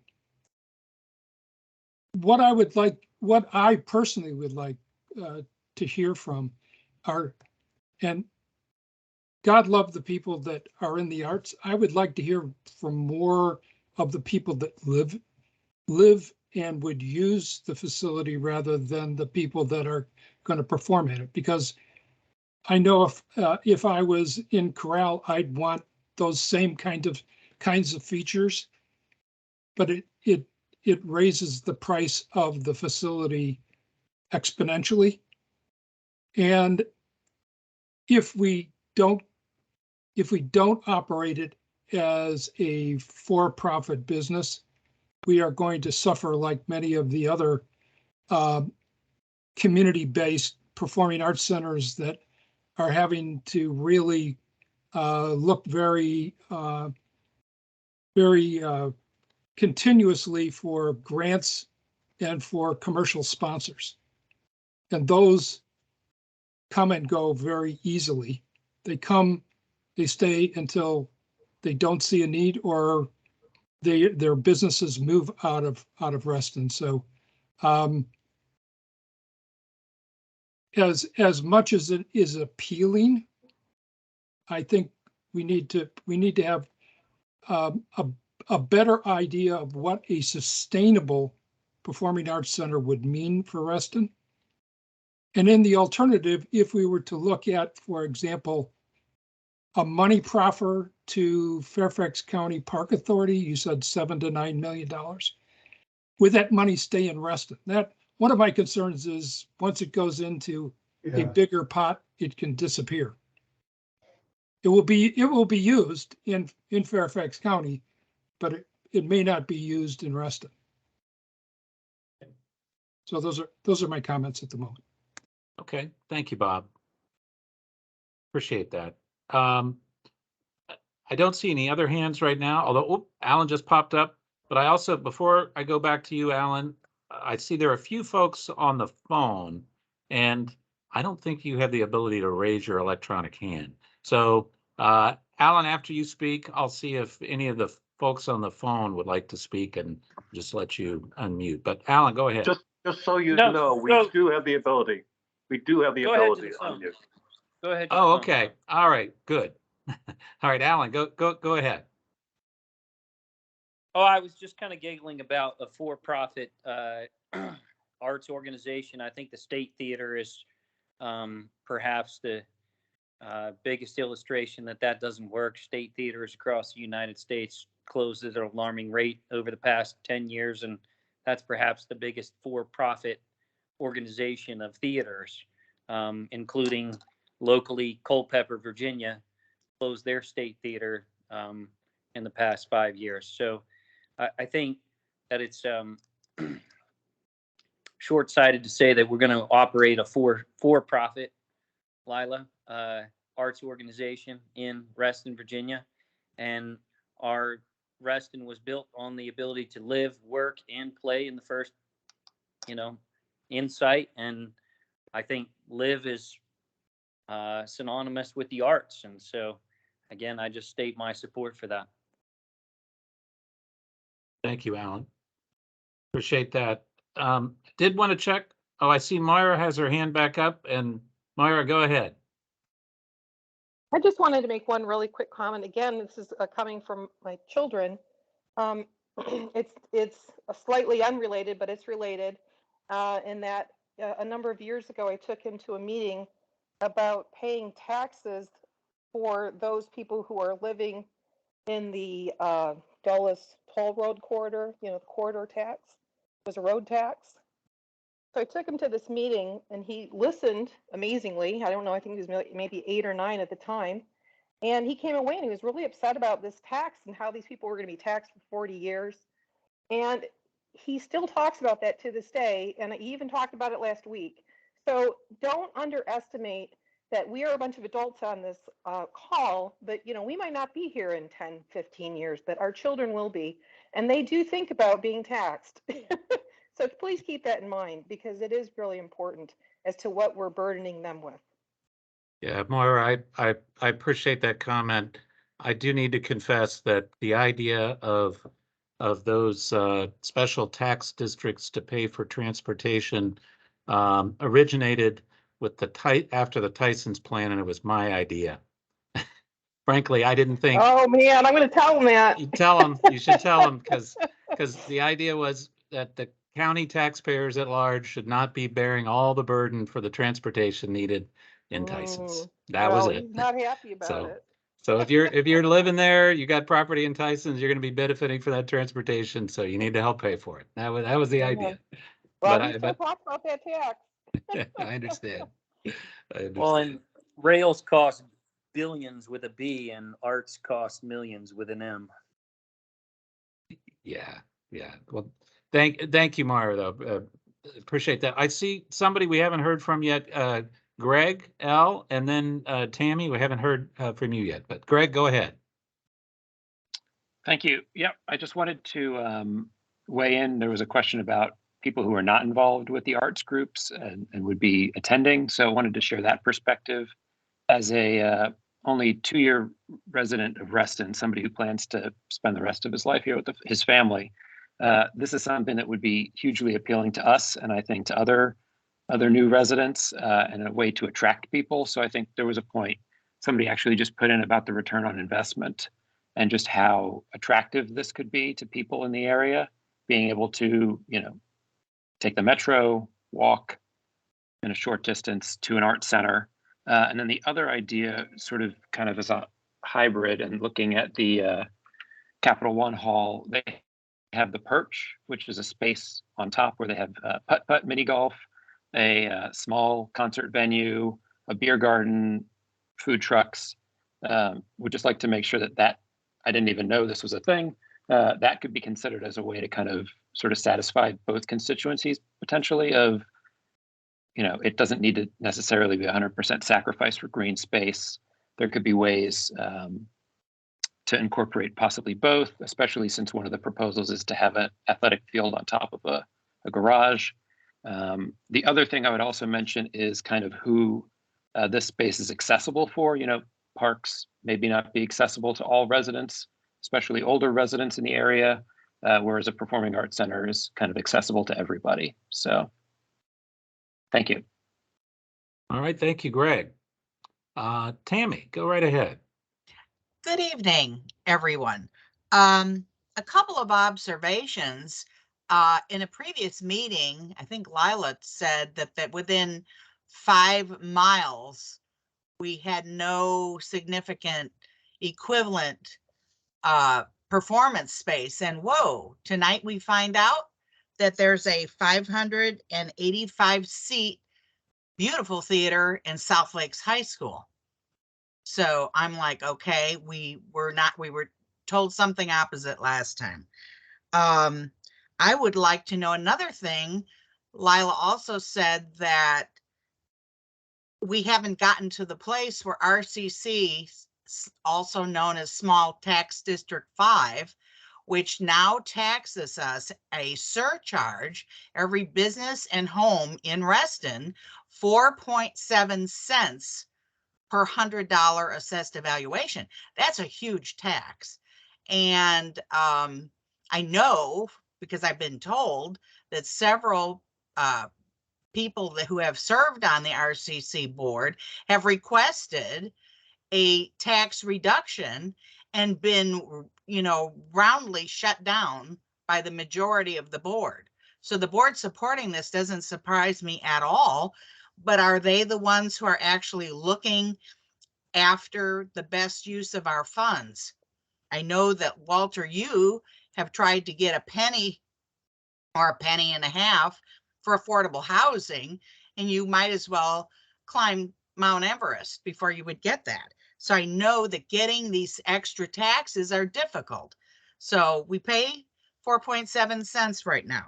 What I personally would like to hear from are, and God love the people that are in the arts. I would like to hear from more of the people that live and would use the facility rather than the people that are going to perform at it. Because I know if I was in Corral, I'd want those same kinds of features, but it raises the price of the facility exponentially. And if we don't operate it as a for-profit business, we are going to suffer like many of the other community-based performing arts centers that are having to really look very continuously for grants and for commercial sponsors. And those come and go very easily. They come, they stay until they don't see a need, or their businesses move out of Reston. So as much as it is appealing, I think we need to have a better idea of what a sustainable performing arts center would mean for Reston. And in the alternative, if we were to look at, for example, a money proffer to Fairfax County Park Authority, you said $7 to $9 million. Would that money stay in Reston? That one of my concerns is once it goes into a bigger pot, it can disappear. It will be used in Fairfax County, but it may not be used in Reston. So those are my comments at the moment. Okay, thank you, Bob. Appreciate that. I don't see any other hands right now, although Alan just popped up. But I also, before I go back to you, Alan, I see there are a few folks on the phone, and I don't think you have the ability to raise your electronic hand. So Alan, after you speak, I'll see if any of the folks on the phone would like to speak and just let you unmute. But Alan, go ahead. Just so you No, know, we go- do have the ability. We do have the Go ahead to ability the to phone. unmute. Go ahead. To the Oh, phone. okay. All right, good. All right, Alan, go ahead. Oh, I was just kind of giggling about a for-profit arts organization. I think the State Theater is perhaps the biggest illustration that that doesn't work. State theaters across the United States closed at an alarming rate over the past 10 years, and that's perhaps the biggest for-profit organization of theaters, including locally Culpeper, Virginia, closed their state theater in the past 5 years. So I think that it's short-sighted to say that we're going to operate a for-profit, Lila, arts organization in Reston, Virginia. And our Reston was built on the ability to live, work, and play in the first, insight. And I think live is synonymous with the arts. And so, again, I just state my support for that. Thank you, Alan. Appreciate that. Did want to check. Oh, I see Moira has her hand back up, and Moira, go ahead. I just wanted to make one really quick comment. Again, this is coming from my children. It's slightly unrelated, but it's related in that a number of years ago, I took him to a meeting about paying taxes for those people who are living in the Dulles Toll Road corridor, the corridor tax. It was a road tax. So I took him to this meeting and he listened amazingly. I don't know, I think he was maybe 8 or 9 at the time. And he came away and he was really upset about this tax and how these people were going to be taxed for 40 years. And he still talks about that to this day. And he even talked about it last week. So don't underestimate that we are a bunch of adults on this call, but we might not be here in 10, 15 years, but our children will be. And they do think about being taxed. So please keep that in mind because it is really important as to what we're burdening them with. Yeah, Moira, I appreciate that comment. I do need to confess that the idea of those special tax districts to pay for transportation originated with after the Tyson's plan, and it was my idea. Frankly, I didn't think. Oh man, I'm going to tell them that. You tell them. You should tell them because the idea was that the county taxpayers at large should not be bearing all the burden for the transportation needed in Tyson's. That was it. He's not happy about it. So if you're living there, you got property in Tyson's, you're going to be benefiting for that transportation. So you need to help pay for it. That was the idea. Well, we still talk about that tax. I understand. Well, and rails cost billions with a B, and arts cost millions with an M. Yeah. Well, thank you, Mara. Though appreciate that. I see somebody we haven't heard from yet. Greg L. and then Tammy. We haven't heard from you yet, but Greg, go ahead. Thank you. Yep, I just wanted to weigh in. There was a question about people who are not involved with the arts groups and would be attending. So I wanted to share that perspective as a only 2-year resident of Reston, somebody who plans to spend the rest of his life here with his family. This is something that would be hugely appealing to us, and I think to other new residents, and a way to attract people. So I think there was a point somebody actually just put in about the return on investment and just how attractive this could be to people in the area, being able to, take the metro, walk in a short distance to an art center. And then the other idea, sort of kind of as a hybrid, and looking at the Capital One Hall, they have the Perch, which is a space on top where they have putt-putt, mini golf, a small concert venue, a beer garden, food trucks. Would just like to make sure that I didn't even know this was a thing. That could be considered as a way to kind of sort of satisfy both constituencies potentially of, it doesn't need to necessarily be 100% sacrifice for green space. There could be ways to incorporate possibly both, especially since one of the proposals is to have an athletic field on top of a garage. The other thing I would also mention is kind of who this space is accessible for. parks maybe not be accessible to all residents, especially older residents in the area, whereas a performing arts center is kind of accessible to everybody. So thank you. All right, thank you, Greg. Tammy, go right ahead. Good evening, everyone. A couple of observations. In a previous meeting, I think Lila said that within 5 miles, we had no significant equivalent performance space. And whoa, tonight we find out that there's a 585 seat beautiful theater in South Lakes High School. So I'm like, okay, we were told something opposite last time. I would like to know another thing. Lila also said that we haven't gotten to the place where RCC, also known as Small Tax District 5, which now taxes us a surcharge every business and home in Reston, 4.7 cents per $100 assessed evaluation. That's a huge tax. And I know, because I've been told, that several people who have served on the RCC board have requested a tax reduction and been, roundly shut down by the majority of the board. So the board supporting this doesn't surprise me at all, but are they the ones who are actually looking after the best use of our funds? I know that, Walter, you have tried to get a penny or a penny and a half for affordable housing, and you might as well climb Mount Everest before you would get that. So I know that getting these extra taxes are difficult. So we pay 4.7 cents right now.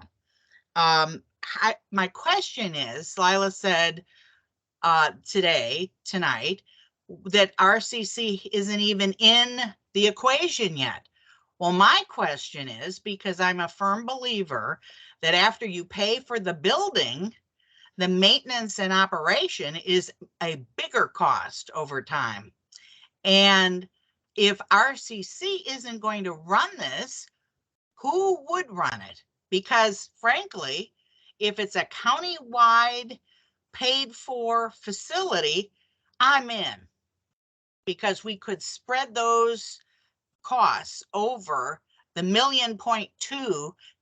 My question is, Lila said tonight, that RCC isn't even in the equation yet. Well, my question is, because I'm a firm believer that after you pay for the building, the maintenance and operation is a bigger cost over time. And if RCC isn't going to run this, who would run it? Because frankly, if it's a county-wide paid for facility, I'm in, because we could spread those costs over the 1.2 million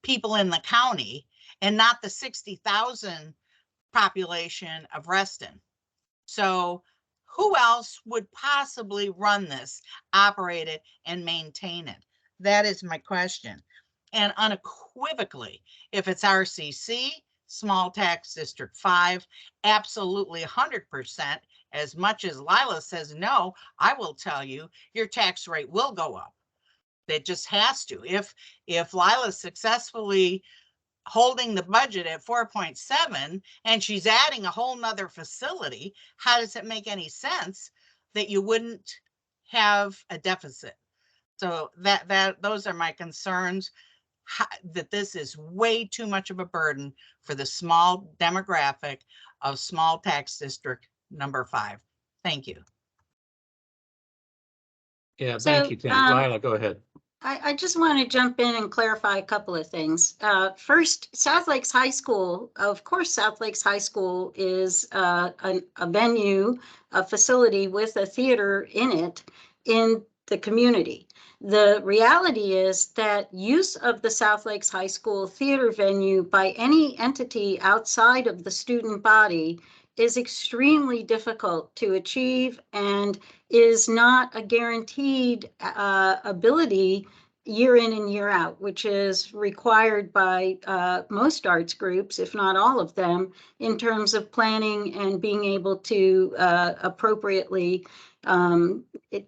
people in the county and not the 60,000 population of Reston. So who else would possibly run this, operate it, and maintain it? That is my question. And unequivocally, if it's RCC, Small Tax District 5, absolutely 100%. As much as Lila says no, I will tell you, your tax rate will go up. It just has to. If Lila's successfully holding the budget at 4.7 and she's adding a whole nother facility, how does it make any sense that you wouldn't have a deficit? So those are my concerns, that this is way too much of a burden for the small demographic of Small Tax District number 5. Thank you. Yeah, thank you, Tammy. Lila, go ahead. I just want to jump in and clarify a couple of things. First, South Lakes High School, of course, South Lakes High School is a venue, a facility with a theater in it in the community. The reality is that use of the South Lakes High School theater venue by any entity outside of the student body is extremely difficult to achieve and is not a guaranteed ability year in and year out, which is required by most arts groups, if not all of them, in terms of planning and being able to appropriately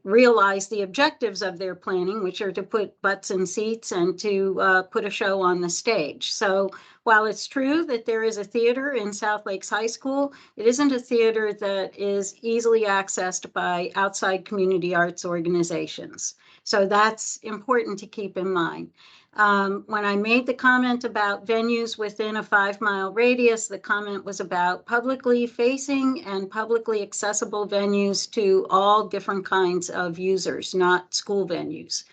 realize the objectives of their planning, which are to put butts in seats and to put a show on the stage. So while it's true that there is a theater in South Lakes High School, it isn't a theater that is easily accessed by outside community arts organizations. So that's important to keep in mind. When I made the comment about venues within a 5-mile radius, the comment was about publicly facing and publicly accessible venues to all different kinds of users, not school venues.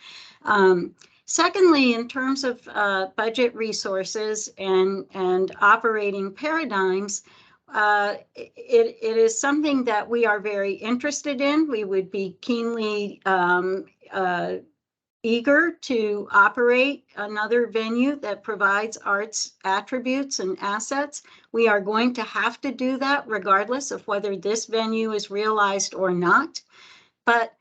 Secondly, in terms of budget resources and operating paradigms, it is something that we are very interested in. We would be keenly eager to operate another venue that provides arts attributes and assets. We are going to have to do that regardless of whether this venue is realized or not. But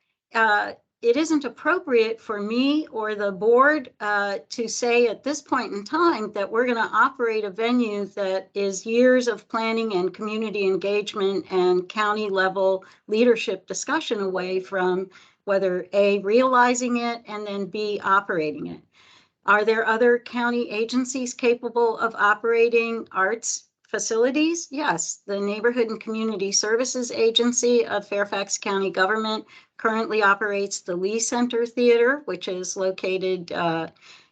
it isn't appropriate for me or the board to say at this point in time that we're going to operate a venue that is years of planning and community engagement and county level leadership discussion away from whether A, realizing it, and then B, operating it. Are there other county agencies capable of operating arts facilities? Yes, the Neighborhood and Community Services Agency of Fairfax County Government currently operates the Lee Center Theater, which is located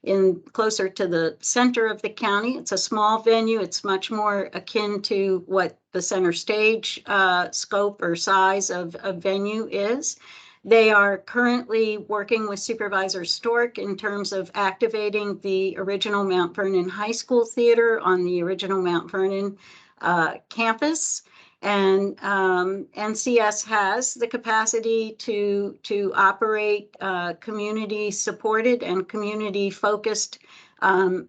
in closer to the center of the county. It's a small venue. It's much more akin to what the center stage scope or size of a venue is. They are currently working with Supervisor Stork in terms of activating the original Mount Vernon High School Theater on the original Mount Vernon campus. And NCS has the capacity to operate community-supported and community-focused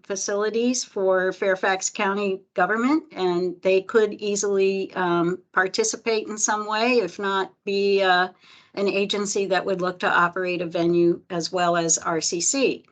facilities for Fairfax County government, and they could easily participate in some way, if not be an agency that would look to operate a venue as well as RCC.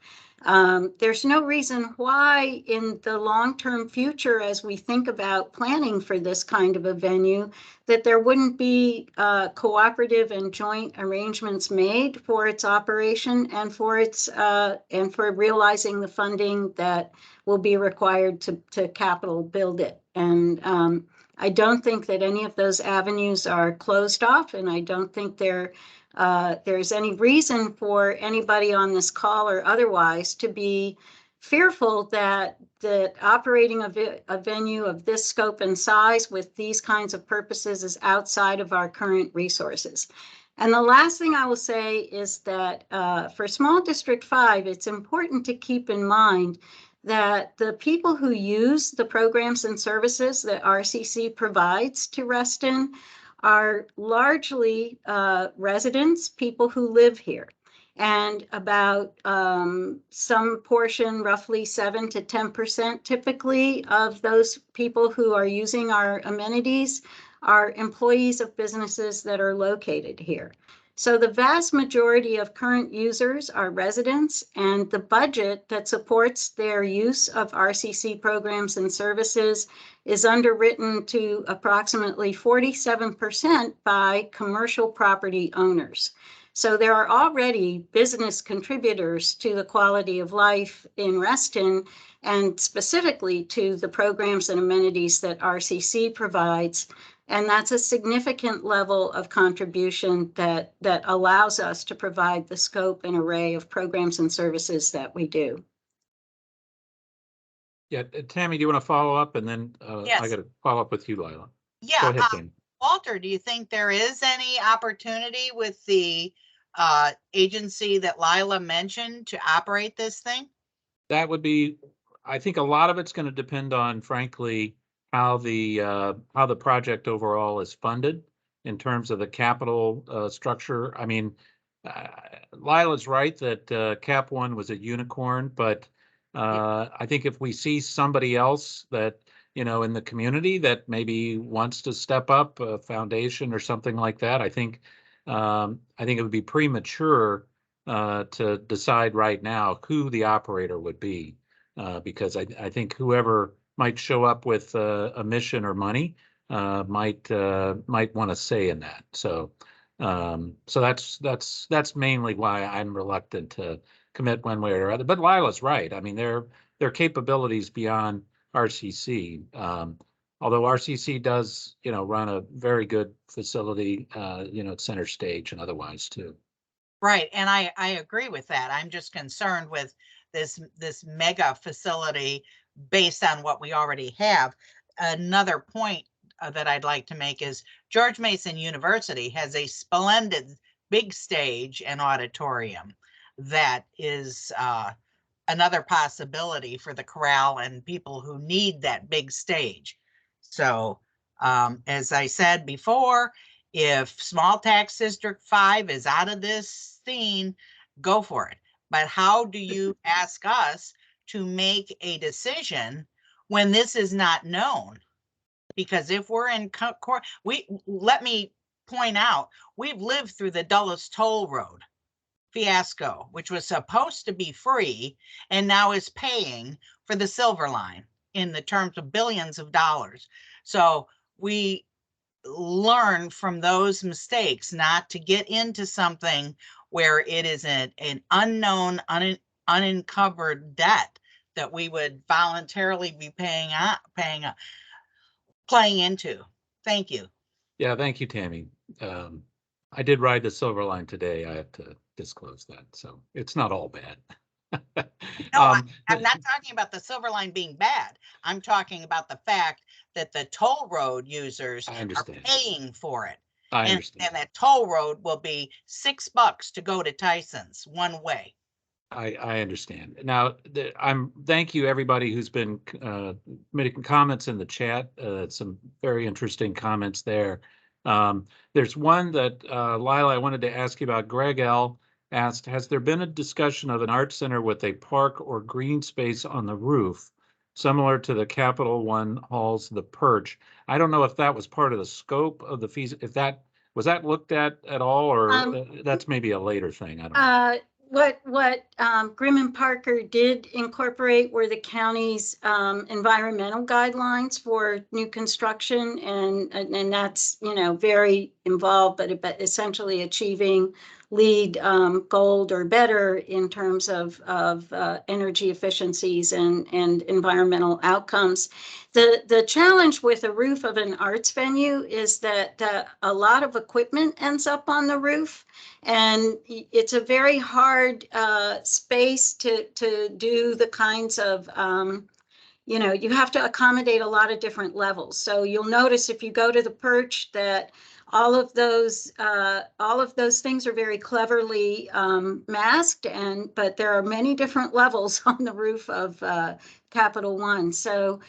There's no reason why in the long-term future, as we think about planning for this kind of a venue, that there wouldn't be cooperative and joint arrangements made for its operation and for its and for realizing the funding that will be required to capital build it. And I don't think that any of those avenues are closed off, and I don't think there's any reason for anybody on this call or otherwise to be fearful that operating a venue of this scope and size with these kinds of purposes is outside of our current resources. And the last thing I will say is that for Small District 5, it's important to keep in mind that the people who use the programs and services that RCC provides to Reston are largely residents, people who live here. And about some portion, roughly 7 to 10% typically of those people who are using our amenities are employees of businesses that are located here. So the vast majority of current users are residents, and the budget that supports their use of RCC programs and services is underwritten to approximately 47% by commercial property owners. So there are already business contributors to the quality of life in Reston, and specifically to the programs and amenities that RCC provides. And that's a significant level of contribution that allows us to provide the scope and array of programs and services that we do. Yeah, Tammy, do you want to follow up? And then Yes. I got to follow up with you, Lila. Yeah. Go ahead, Tammy. Walter, do you think there is any opportunity with the agency that Lila mentioned to operate this thing? That would be, I think a lot of it's going to depend on, frankly, how the project overall is funded in terms of the capital structure. I mean, Lila's right that Cap One was a unicorn, but I think if we see somebody else that, you know, in the community that maybe wants to step up, a foundation or something like that, I think it would be premature to decide right now who the operator would be, because I think whoever might show up with a mission or money might want to say in that. So So that's mainly why I'm reluctant to commit one way or other. But Lila's right. I mean, there are capabilities beyond RCC. Although RCC does, run a very good facility, at Center Stage and otherwise too. Right, and I agree with that. I'm just concerned with this mega facility based on what we already have. Another point that I'd like to make is George Mason University has a splendid big stage and auditorium that is another possibility for the corral and people who need that big stage. So, as I said before, if small tax district 5 is out of this scene, go for it. But how do you ask us to make a decision when this is not known? Because if we're in court, let me point out, we've lived through the Dulles Toll Road fiasco, which was supposed to be free and now is paying for the Silver Line in the terms of billions of dollars. So we learn from those mistakes not to get into something where it is an unknown, uncovered debt that we would voluntarily be playing into. Thank you. Yeah, thank you, Tammy. I did ride the Silver Line today. I have to disclose that, so it's not all bad. No, I'm not talking about the Silver Line being bad. I'm talking about the fact that the toll road users are paying for it. I understand. And that toll road will be $6 to go to Tyson's one way. I understand. Now, thank you everybody who's been making comments in the chat. Some very interesting comments there. There's one that Lila, I wanted to ask you about. Greg L. asked, has there been a discussion of an art center with a park or green space on the roof, similar to the Capital One Hall's The Perch? I don't know if that was part of the scope of the fees, was that looked at all, or that's maybe a later thing? I don't know. What Grimm and Parker did incorporate were the county's environmental guidelines for new construction, and that's very involved, but essentially achieving LEED gold or better in terms of energy efficiencies and environmental outcomes. The challenge with a roof of an arts venue is that a lot of equipment ends up on the roof, and it's a very hard space to do the kinds of you have to accommodate a lot of different levels. So you'll notice if you go to the Perch that all of those things are very cleverly masked, but there are many different levels on the roof of Capital One. So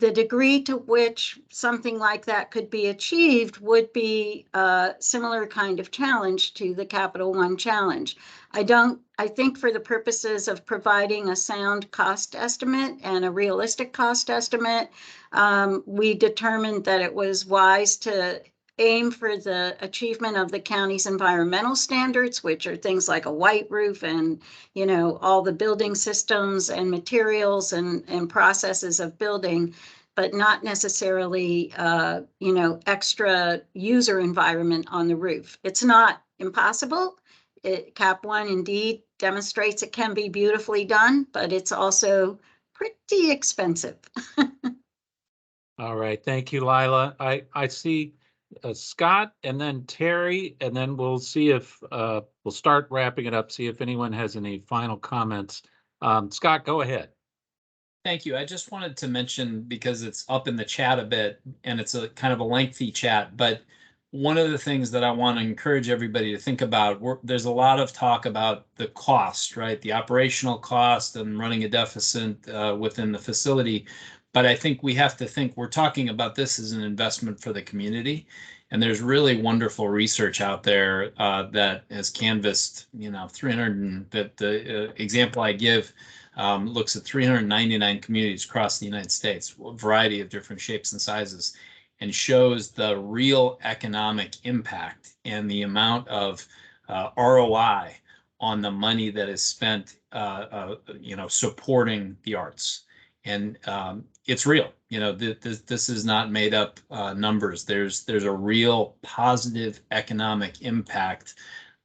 the degree to which something like that could be achieved would be a similar kind of challenge to the Capital One challenge. I think for the purposes of providing a sound cost estimate and a realistic cost estimate, we determined that it was wise to aim for the achievement of the county's environmental standards, which are things like a white roof and, all the building systems and materials and processes of building, but not necessarily, extra user environment on the roof. It's not impossible. Cap One indeed demonstrates it can be beautifully done, but it's also pretty expensive. All right, thank you, Lila. I see Scott and then Terry, and then we'll see if we'll start wrapping it up, see if anyone has any final comments. Scott, go ahead. Thank you. I just wanted to mention, because it's up in the chat a bit and it's a kind of a lengthy chat, but one of the things that I want to encourage everybody to think about, there's a lot of talk about the cost, right? The operational cost and running a deficit within the facility. But I think we have to think, we're talking about this as an investment for the community. And there's really wonderful research out there that has canvassed, 300, that the example I give looks at 399 communities across the United States, a variety of different shapes and sizes, and shows the real economic impact and the amount of ROI on the money that is spent, supporting the arts. And it's real. You know, this is not made up numbers. There's a real positive economic impact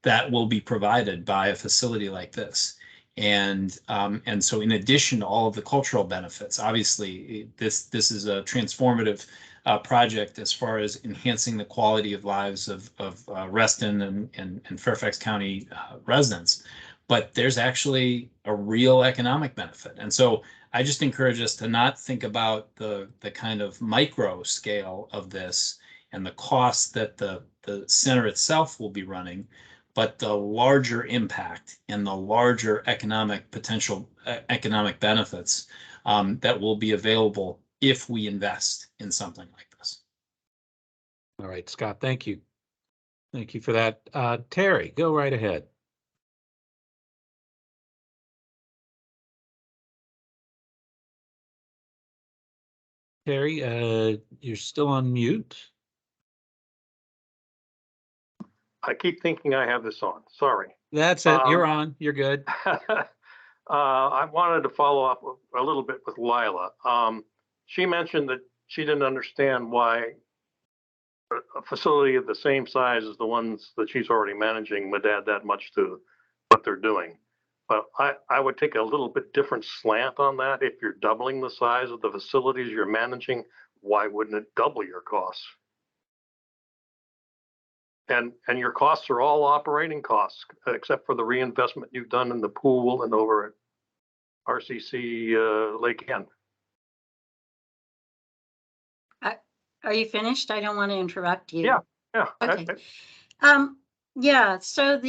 that will be provided by a facility like this. And so in addition to all of the cultural benefits, obviously this is a transformative project as far as enhancing the quality of lives of Reston and Fairfax County residents. But there's actually a real economic benefit. And so I just encourage us to not think about the kind of micro scale of this and the cost that the center itself will be running, but the larger impact and the larger economic potential, economic benefits that will be available if we invest in something like this. All right, Scott, thank you. Thank you for that. Terry, go right ahead. Terry, you're still on mute. I keep thinking I have this on. Sorry. That's it. You're on. You're good. I wanted to follow up a little bit with Lila. She mentioned that she didn't understand why a facility of the same size as the ones that she's already managing would add that much to what they're doing. But I would take a little bit different slant on that. If you're doubling the size of the facilities you're managing, why wouldn't it double your costs? And your costs are all operating costs, except for the reinvestment you've done in the pool and over at RCC Lake End. Are you finished? I don't want to interrupt you. Yeah. Okay. Yeah, so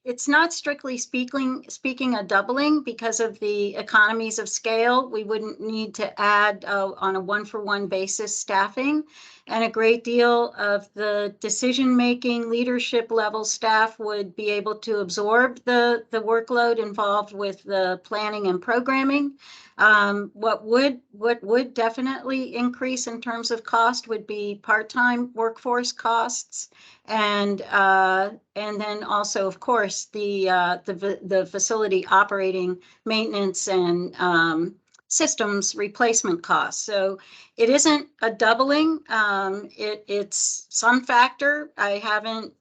it's not strictly speaking a doubling because of the economies of scale. We wouldn't need to add on a one-for-one basis staffing, and a great deal of the decision-making leadership level staff would be able to absorb the workload involved with the planning and programming. What would definitely increase in terms of cost would be part-time workforce costs, and then also, of course, the facility operating maintenance and systems replacement costs. So it isn't a doubling. It's some factor. I haven't,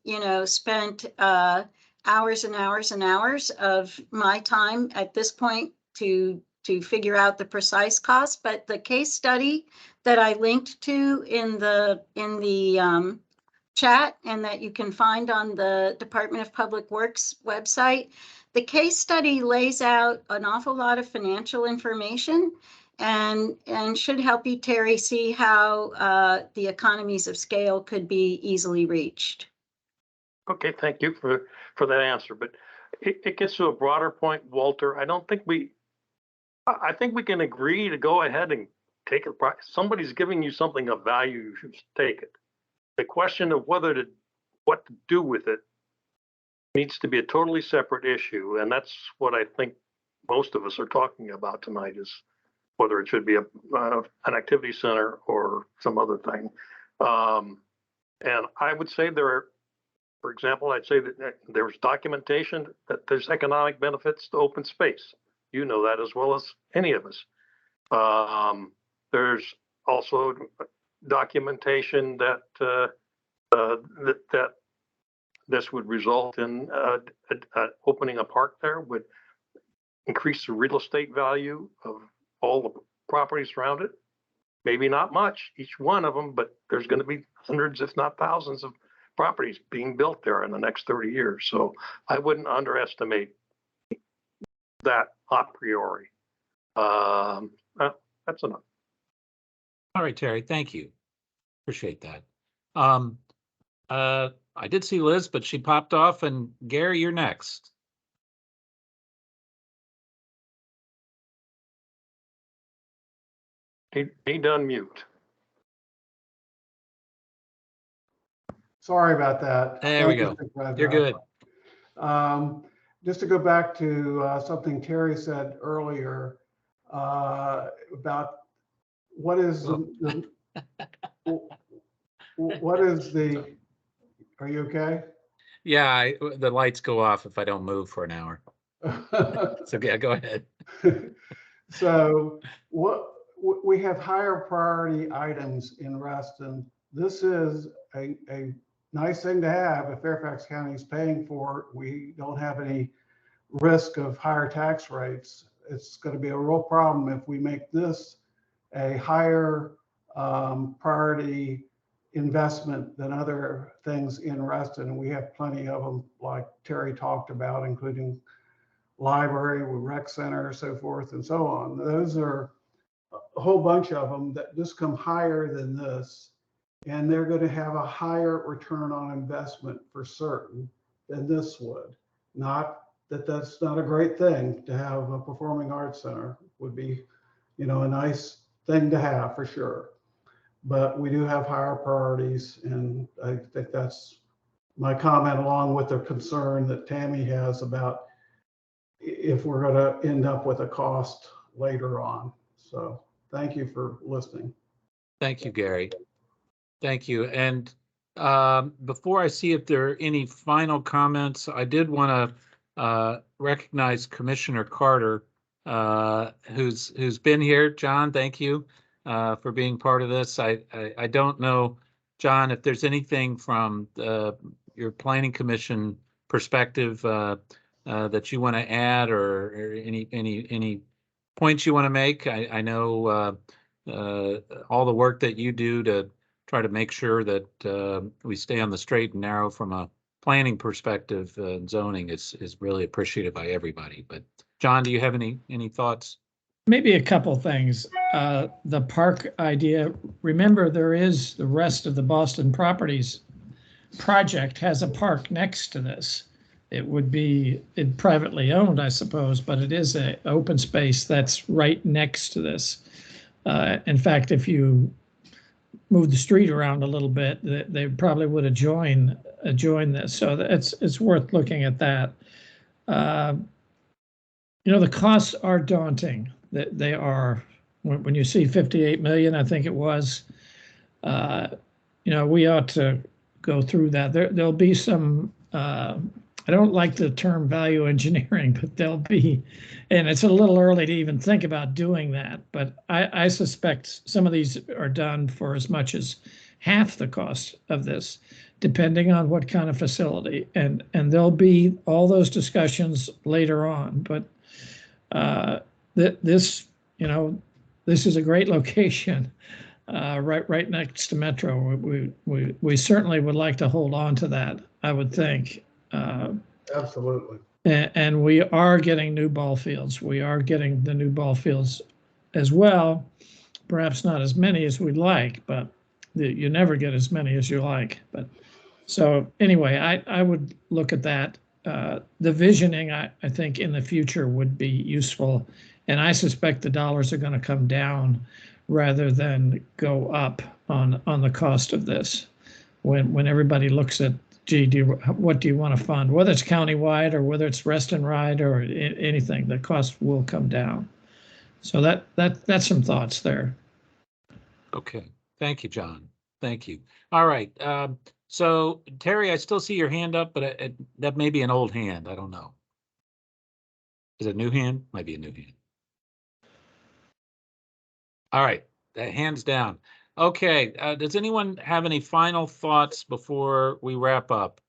spent hours and hours and hours of my time at this point to figure out the precise cost, but the case study that I linked to in the chat and that you can find on the Department of Public Works website, the case study lays out an awful lot of financial information and should help you, Terry, see how the economies of scale could be easily reached. Okay, thank you for that answer. But it gets to a broader point, Walter. I think we can agree to go ahead and take it. Somebody's giving you something of value, you should take it. The question of what to do with it needs to be a totally separate issue. And that's what I think most of us are talking about tonight, is whether it should be an activity center or some other thing. And I would say for example, I'd say that there's documentation that there's economic benefits to open space. You know that as well as any of us. There's also documentation that that this would result in opening a park there would increase the real estate value of all the properties around it. Maybe not much, each one of them, but there's going to be hundreds, if not thousands, of properties being built there in the next 30 years. So I wouldn't underestimate that a priori. That's enough. All right, Terry, thank you. Appreciate that. I did see Liz, but she popped off, and Gary, you're next. He done mute. Sorry about that. There we go. You're good. Just to go back to something Terry said earlier about what is are you okay? Yeah, the lights go off if I don't move for an hour. So yeah, go ahead. So we have higher priority items in Reston. This is a nice thing to have. If Fairfax County is paying for it, we don't have any risk of higher tax rates. It's going to be a real problem if we make this a higher priority investment than other things in Reston. And we have plenty of them, like Terry talked about, including library, rec center, so forth and so on. Those are a whole bunch of them that just come higher than this. And they're going to have a higher return on investment for certain than this would. Not that that's not a great thing to have a performing arts center. Would be, a nice thing to have for sure. But we do have higher priorities, and I think that's my comment, along with the concern that Tammy has about if we're going to end up with a cost later on. So thank you for listening. Thank you, Gary. Thank you. And before I see if there are any final comments, I did want to recognize Commissioner Carter, who's been here. John, thank you for being part of this. I don't know, John, if there's anything from your Planning Commission perspective that you want to add, or any points you want to make. I know all the work that you do to try to make sure that we stay on the straight and narrow from a planning perspective. Zoning is really appreciated by everybody. But John, do you have any thoughts? Maybe a couple things. The park idea, remember there is the rest of the Boston Properties project has a park next to this. It would be privately owned, I suppose, but it is an open space that's right next to this. In fact, if you move the street around a little bit, they probably would have joined this. So it's worth looking at that. The costs are daunting. They are. When you see 58 million, I think it was, we ought to go through that. There'll be some, I don't like the term value engineering, but there'll be, and it's a little early to even think about doing that, but I suspect some of these are done for as much as half the cost of this, depending on what kind of facility. And there'll be all those discussions later on, but this is a great location, right next to Metro. We certainly would like to hold on to that, I would think. Absolutely. And we are getting new ball fields. We are getting the new ball fields as well. Perhaps not as many as we'd like, but you never get as many as you like. But so anyway, I would look at that. The visioning, I think, in the future would be useful. And I suspect the dollars are going to come down rather than go up on the cost of this. When everybody looks at, gee, what do you want to fund? Whether it's countywide or whether it's rest and ride or anything, the cost will come down. So that's some thoughts there. Okay. Thank you, John. Thank you. All right. So Terry, I still see your hand up, but that may be an old hand. I don't know. Is it a new hand? Might be a new hand. All right. That hand's down. Okay. Does anyone have any final thoughts before we wrap up?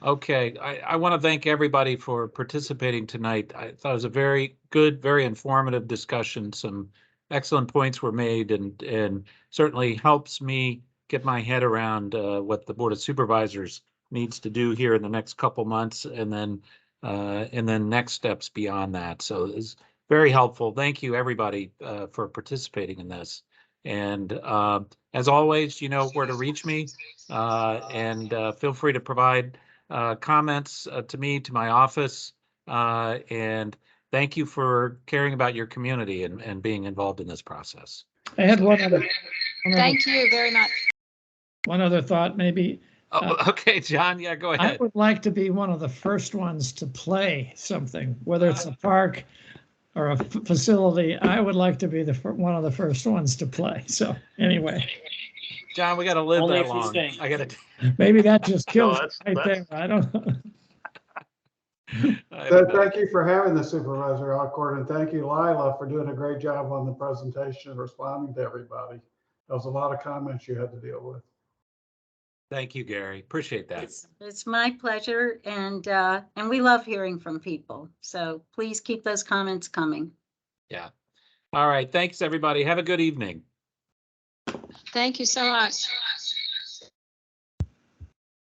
Okay. I want to thank everybody for participating tonight. I thought it was a very good, very informative discussion. Some excellent points were made, and certainly helps me get my head around what the Board of Supervisors needs to do here in the next couple months, and then next steps beyond that. So it's very helpful. Thank you, everybody, for participating in this. And as always, you know where to reach me, and feel free to provide comments to me, to my office, and thank you for caring about your community and being involved in this process. I had one other. Thank you very much. One other thought, maybe. Okay, John, yeah, go ahead. I would like to be one of the first ones to play something, whether it's a park or a facility. I would like to be one of the first ones to play. So anyway. John, we got to live Only that if you long. sing. I got to. Maybe that just kills No, it right there. I don't know. I So don't know. thank you for having the Supervisor Alcorn, and thank you, Lila, for doing a great job on the presentation and responding to everybody. That was a lot of comments you had to deal with. Thank you, Gary. Appreciate that. It's my pleasure, and we love hearing from people. So please keep those comments coming. Yeah. All right. Thanks, everybody. Have a good evening. Thank you so much.